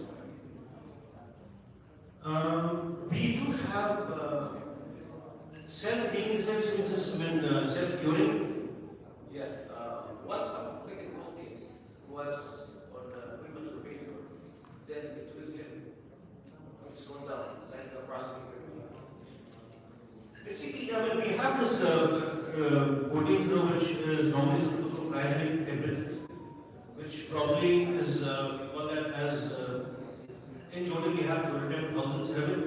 We do have self-healing sense, which is when self-curing. Yeah, once a protective coating was on premature paper, then it will get, it's gone down, like the processing paper. Basically, I mean, we have this coatings now, which is normally supposed to gradually temperate, which probably is, we call that as, in Jordan we have Jordan 1000 ceramic,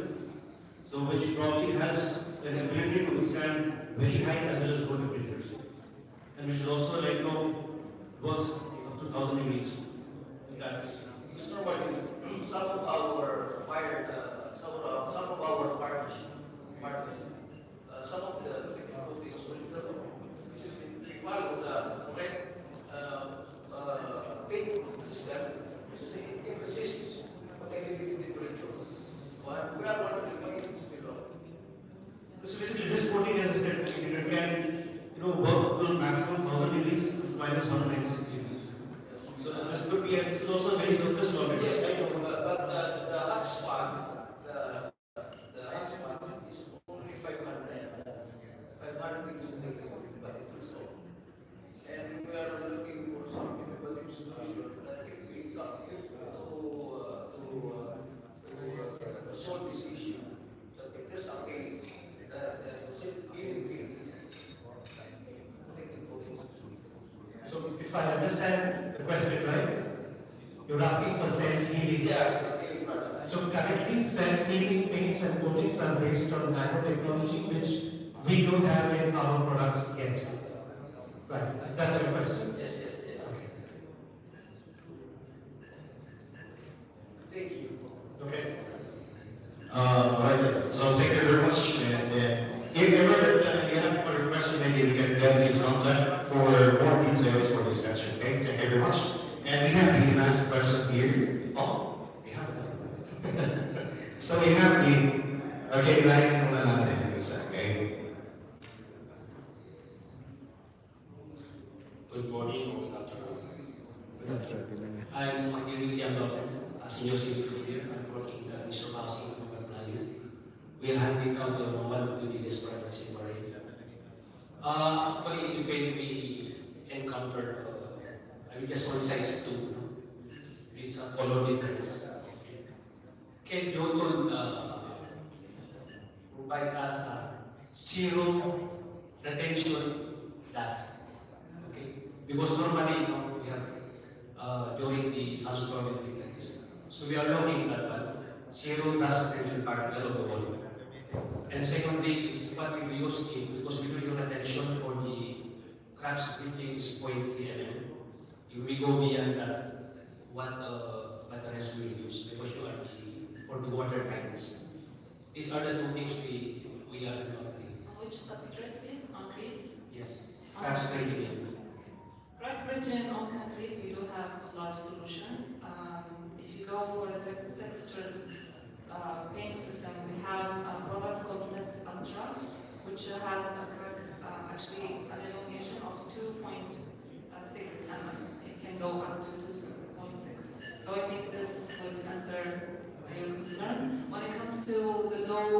so which probably has an ability to withstand very high as well as low temperatures. And which is also, like, works up to 1000 degrees. That's Because normally, some of our fire, some of our partners, some of the protective coatings will develop. This is we follow the correct paint system, which is it can resist elevated temperature. But we are wondering why it's below. so basically this coating has it can work up to maximum 1000 degrees minus 196 degrees. So this could be, and this is also very surface tolerant. Yes, I know, but the hot spot, the hot spot is only 500 degrees centigrade, but it will stop. And we are looking for some innovative solution that can be to solve this issue. That if there's a paint that has a self-healing paint, protective coatings. So if I understand the question right, you're asking for self-healing. Yes, self-healing product. So currently self-healing paints and coatings are based on nanotechnology, which we don't have in our products yet. Right, that's your question. Yes. Okay. Thank you. Okay. Alright, so thank you very much. And if ever that you have a question, maybe we can get his contact for more details for this session. Okay, thank you very much. And we have the last question here. Oh, we have that. So we have the, okay, line muna natin, okay? Good morning or good afternoon. I'm William Lopez, a senior civil engineer. I'm working in the Ministry of Housing and Urban Planning. We are handling out one of the biggest projects in Bahrain. Actually, when we encountered, I mean, just one size two, this color difference. Can Jotun provide us zero retention dust? Because normally, we have during the sunstorm and things like this. So we are looking at zero dust retention particle of the wall. And secondly is what we use in, because we do your attention for the cracks breaching is 0.3 mm. If we go beyond that, what materials we use, because you are for the water tightness. These are the two things we are encountering. Which substrate is concrete? Yes, cracks breaching. Crack bridging on concrete, we do have a lot of solutions. If you go for a textured paint system, we have a product called Tex Ultra, which has a crack, actually an elongation of 2.6 mm. It can go up to 2.6. So I think this would answer your concern. When it comes to the low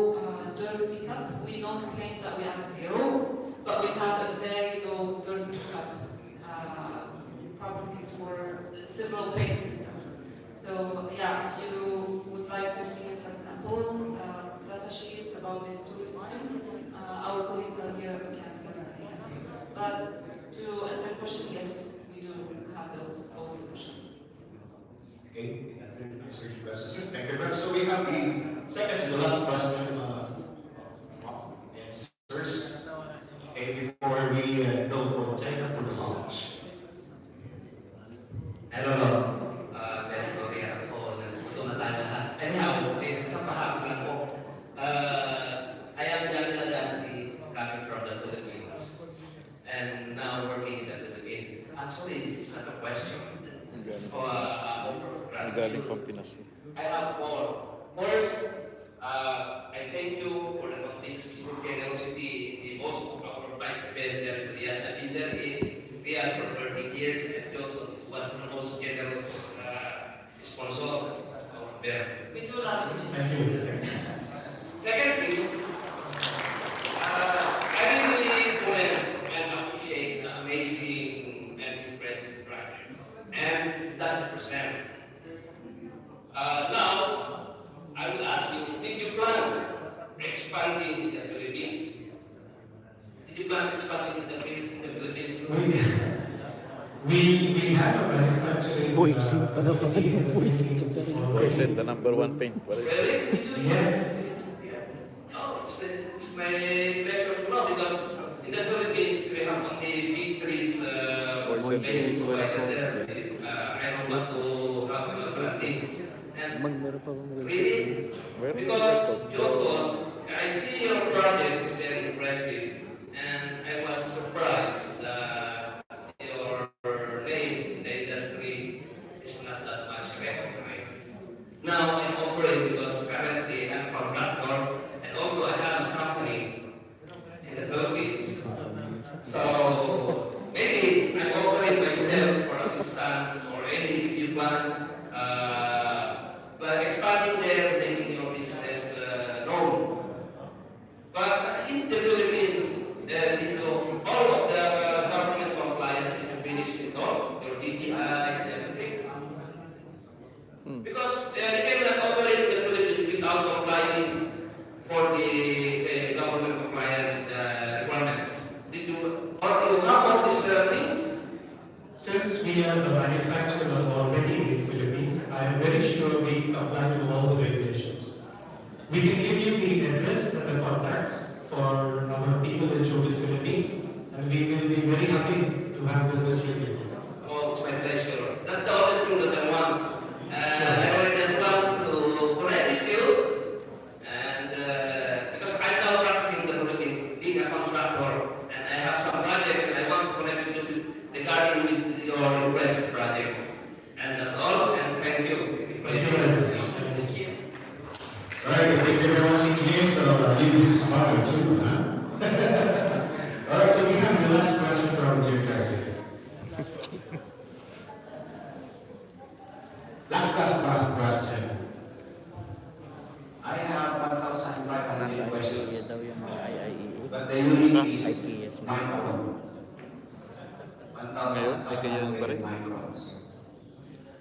dirt pickup, we don't claim that we have zero, but we have a very low dirt pickup properties for several paint systems. So yeah, if you would like to see some samples, data sheets about these two systems, costumes, our colleagues are here who can definitely help you. But to answer the question, yes, we do have those solutions. Okay, that answered your question, sir. Thank you very much. So we have the second to the last question, answers. Okay, before we go for the technical for the launch. I don't know. Very sorry ako. Nagutom na tayo lahat. Anyhow, isang pahapit lang po. I am Johnny Ladansi, coming from the Philippines. And now working in the Philippines. Actually, this is not a question. It's for Galing pang Pinas. I have four. First, I thank you for the complete generosity, the most of our vice president, Riyadh. I've been there in Riyadh for 30 years, and John is one of the most generous sponsor out there. We do love you. Thank you. Second thing, I really commend and appreciate the amazing and impressive projects and that present. Now, I will ask you, did you plan expanding in the Philippines? Did you plan expanding in the Philippines? We have a manufacturing facility in the Philippines already. The number one paint. Really? Yes. Oh, it's my pleasure to know because in the Philippines we have only big trees painted there. I don't want to have another thing. And really, because Joko, I see your project is very impressive, and I was surprised that your name in the industry is not that much recognized. Now I'm offering because currently I'm a contractor and also I have a company in the Philippines. So maybe I'm offering myself for assistance or any if you plan, but expanding there, making your business known. But in the Philippines, all of the government compliance need to finish with all your DTI and everything. Because you cannot operate in the Philippines without complying for the government compliance requirements. Did you, or you have all these things? Since we are the manufacturer already in Philippines, I am very sure we comply to all the regulations. We can give you the address and the contacts for our people in the Philippines, and we will be very happy to have business with you. Oh, it's my pleasure. That's the only thing that I want. I just want to connect with you, and because I'm now practicing in the Philippines, being a contractor, and I have some projects, and I want to connect with you regarding with your impressive projects. And that's all, and thank you. Thank you very much. All right, thank you very much, engineer. So you business model too, huh? All right, so we have the last question from Jim Tracy. Last question. I have 1,500 questions, but the IIEA. unit is micron. 1,500 microns.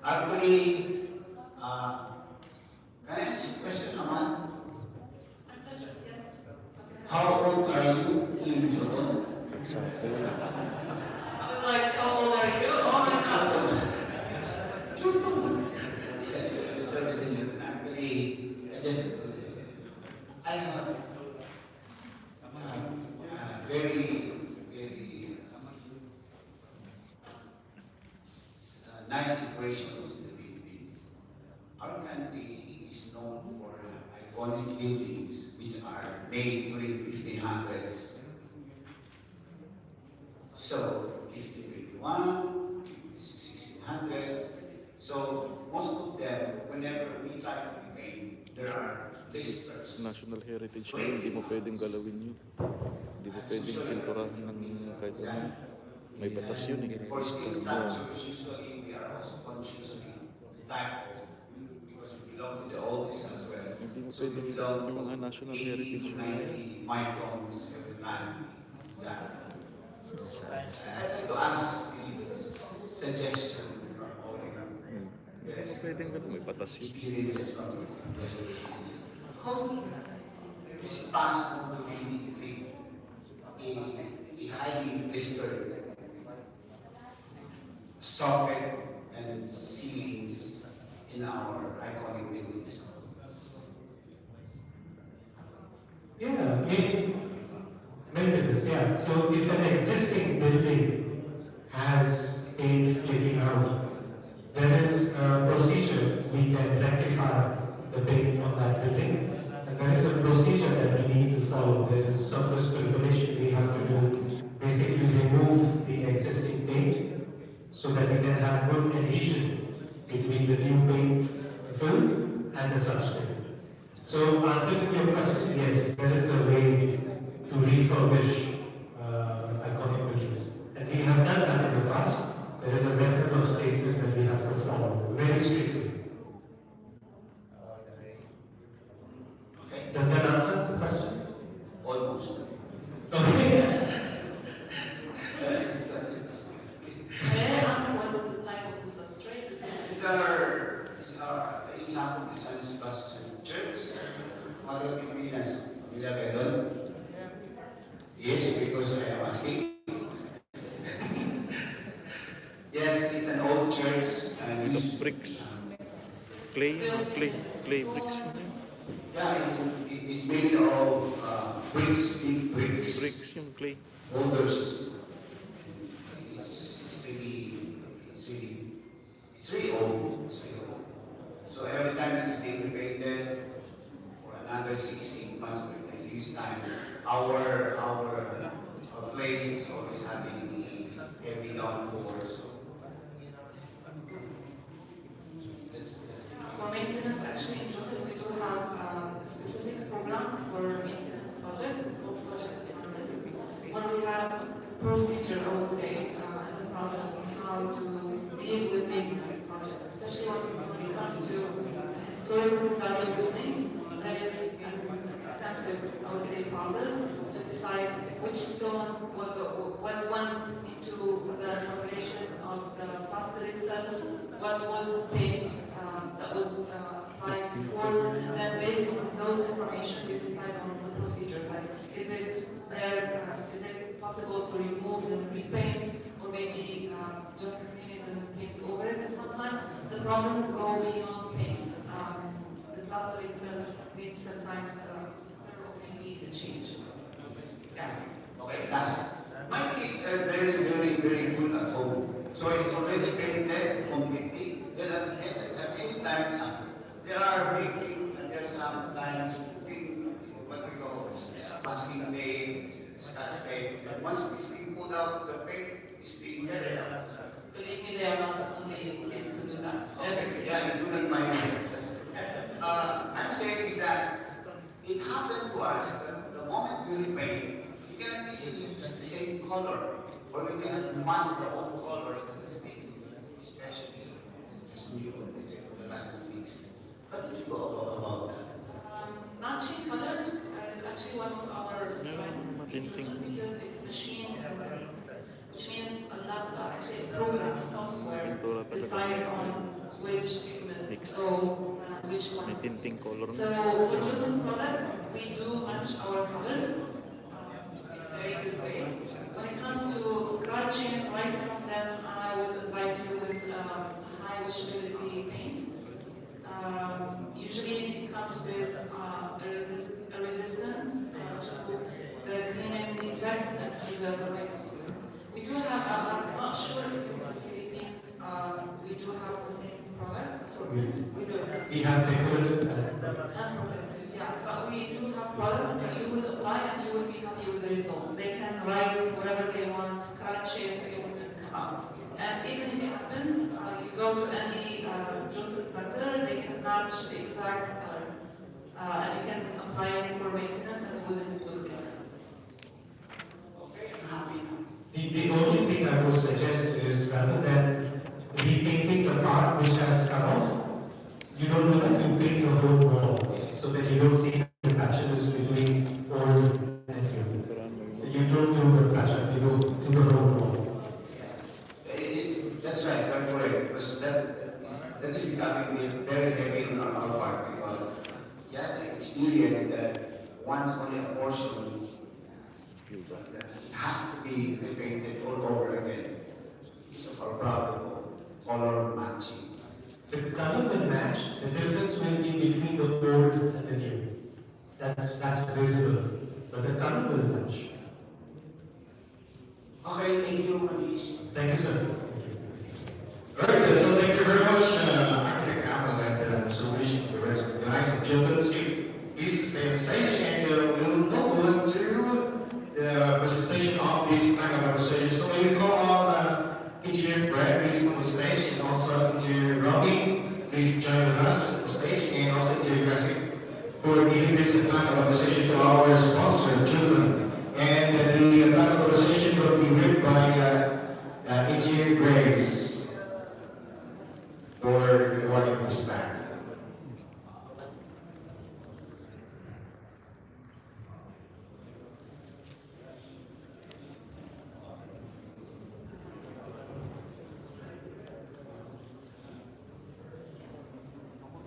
Actually, can I ask you a question, Aman? How old are you in Jordan? I was like, how old are you? Oh my God. Jordan. Service agent. Actually, I have very nice situations in the Philippines. Our country is known for iconic buildings which are made during 1500s. So 1521, 1600s. So most of them, whenever we try to repaint, there are visitors. National heritage na yun, hindi mo pwedeng galawin yun. Hindi mo pwedeng pinturahan ng kahit ano. May batas yun eh. For steel structures, usually we are also conscious of the type of, because we belong to the oldest as well. Hindi mo So we pwedeng belong yung mga to national 80 heritage to na yun. 90 microns every time. Yeah. I'd like to ask the suggestion from all of you. Yes. Pwedeng ganun, may batas yun. Experiences from the Western stages. How is it possible to really treat a highly blistered soffit and ceilings in our iconic buildings? Yeah, I mean, maintenance, yeah. So if an existing building has paint flaking out, there is a procedure we can rectify the paint on that building. And there is a procedure that we need to follow. There is surface preparation we have to do. Basically remove the existing paint so that we can have good adhesion between the new paint film and the substrate. So answering your question, yes, there is a way to refurbish iconic buildings. And we have done that in the past. There is a method of statement that we have to follow very strictly. Okay. Does that answer the question? Almost. Okay. May I ask what's the type of the substrate? These are the example is San Sebastian Church. What do you mean as familiar kayo doon? Yes, because I am asking. Yes, it's an old church and used Bricks. Clay bricks. yeah, it's made of bricks, big bricks. Bricks yung clay. Boulders. It's really old. It's really old. So every time it is being repainted for another 6-8 months at least time, our place is always having a heavy downpour. So For maintenance, actually in Jota we do have a specific program for maintenance project. It's called Project Atlantis. When we have a procedure, I would say, in the process of how to deal with maintenance projects, especially when it comes to historical value buildings. There is an extensive, I would say, process to decide which stone, what went into the formulation of the plaster itself, what was the paint that was applied before, and then based on those information we decide on the procedure. Like, is it possible to remove and repaint, or maybe just clean it and paint over it? And sometimes the problems go beyond paint. The plaster itself needs sometimes maybe a change. Yeah. okay, that's my kids are very, very, very good at home. So it's already painted completely. Then at any times there are baking and there's sometimes putting what we call masking tape, scotch tape. And once it's being pulled out, the paint is being carried out. Believe me, they are not the only kids who do that. Okay, yeah, including my I'm saying is that it happened to us that the moment we repaint, we cannot easily use the same color, or we cannot match the old color that has been especially as new, let's say, for the last 2 weeks. How did you go about that? Matching colors is actually one of our strengths because it's machine tendering, which means actually a program software decides on which pigments go which quantities. So for chosen products, we do match our colors in a very good way. When it comes to scratching, writing on them, I would advise you with high washability paint. Usually it comes with a resistance to the cleaning effect and to the we do have, I'm not sure if in the Philippines we do have the same product assortment. We do. We have decorative and protective, yeah. But we do have products that you would apply and you would be happy with the results. They can write whatever they want, scratch it, it wouldn't come out. And even if it happens, you go to any jolted cutter, they can match the exact color. And you can apply it for maintenance and it wouldn't look different. Okay, I'm happy now. The only thing I would suggest is rather than repainting the part which has come off, you don't do that, you paint the whole wall so that you don't see the patches between old and new. So you don't do the patch up, you do the whole wall. That's right, that's correct. Because that is becoming very heavy on our part because he has an experience that once It has to be repainted all over again because of our problem of color matching. The color will match, the difference will be between the old and the new. That's visible, but the color will match. Okay, thank you, Manish. Thank you, sir. Alright, so thank you very much, Architect Apple and Solution, the rest of the guys and children. Please stay on stage and we'll move on to the presentation of this kind of conversation. So we will call on Engineer Brad, please on the stage, and also Engineer Robbie, please join us on the stage, and also Engineer Grassic for giving this kind of conversation to our sponsor, children. And the kind of conversation will be read by Engineer Grace for awarding this back.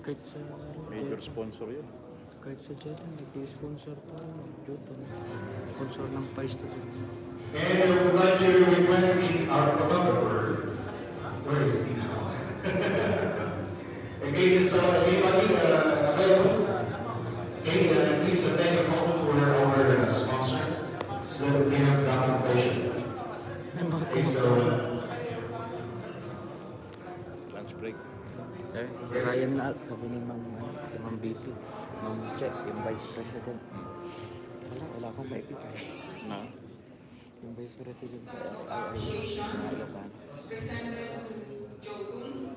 Kahit sa... Major sponsor yun. Kahit sa dyan, nag-sponsor pa. Sponsor ng Vice to dyan. And I would like to request our photographer. Where is he now? Okay, so anybody available? Okay, please take a photo for our sponsor so that we have the documentation. Okay, so Lunch break. Ryan na, sabi ni Ma'am BP, Ma'am Che, yung Vice President. Wala akong maipita eh. Na? Yung Vice President sa Appreciation is presented to Jotun.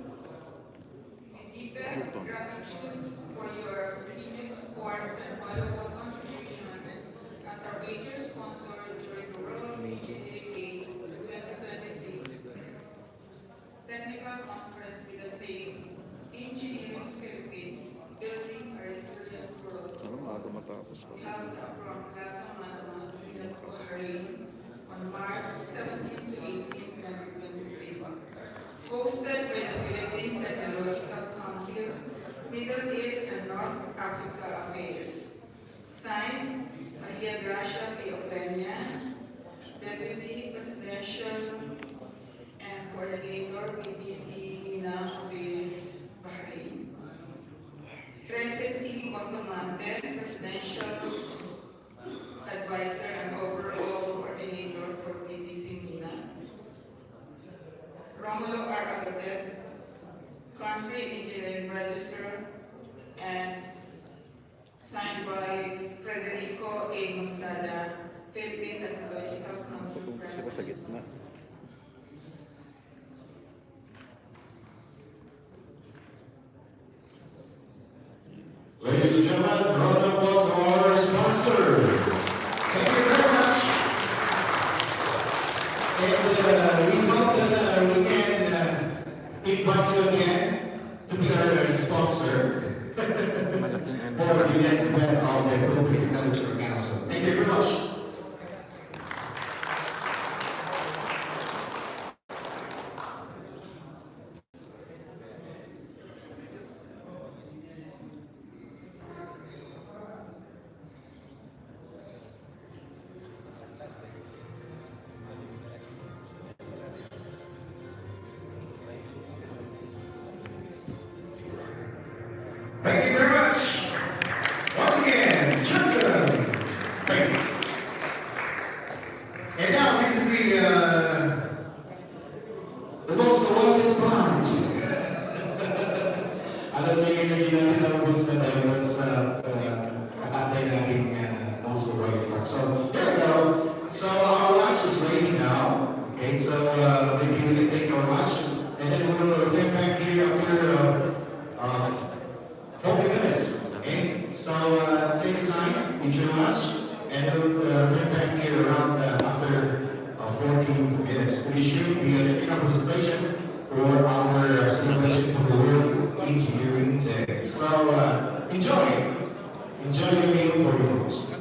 With deepest gratitude for your continued support and valuable contributions as our major sponsor during the World Engineering Day 2023 Technical Conference with the theme Engineering Philippines, Building a Resilient World. Held from Plaza, Manama, Bahrain on March 17 to 18, 2023. Hosted by the Philippine Technological Council, Middle East and North Africa Affairs. Signed, Maria Gracia P. Peña, Deputy Presidential and Coordinator, PTC, MENA Affairs, Bahrain. Crescent T. Bustamante, Presidential Advisor and Overall Coordinator for PTC MENA. Romulo R. Agatep, Country Engineering Register, and signed by Federico A. Mansada, Philippine Technological Council President. ladies and gentlemen, round of applause for our sponsor. Thank you very much. And we hope that we can invite you again to be our sponsor for the next event of the Philippine Technological Council. Thank you very much. Thank you very much. Once again, children, thanks. And now this is the most awaited part. Alas na yung energy natin na gusto na tayo sa katantay nating most awaited part. So, there we go. So, our lunch is ready now. Okay, so maybe we can take our lunch and then we'll return back here after 40 minutes, okay? So take your time, eat your lunch, and we'll return back here around after 40 minutes. We should be a technical presentation for our celebration for the World Engineering Day. So enjoy your meal for your lunch.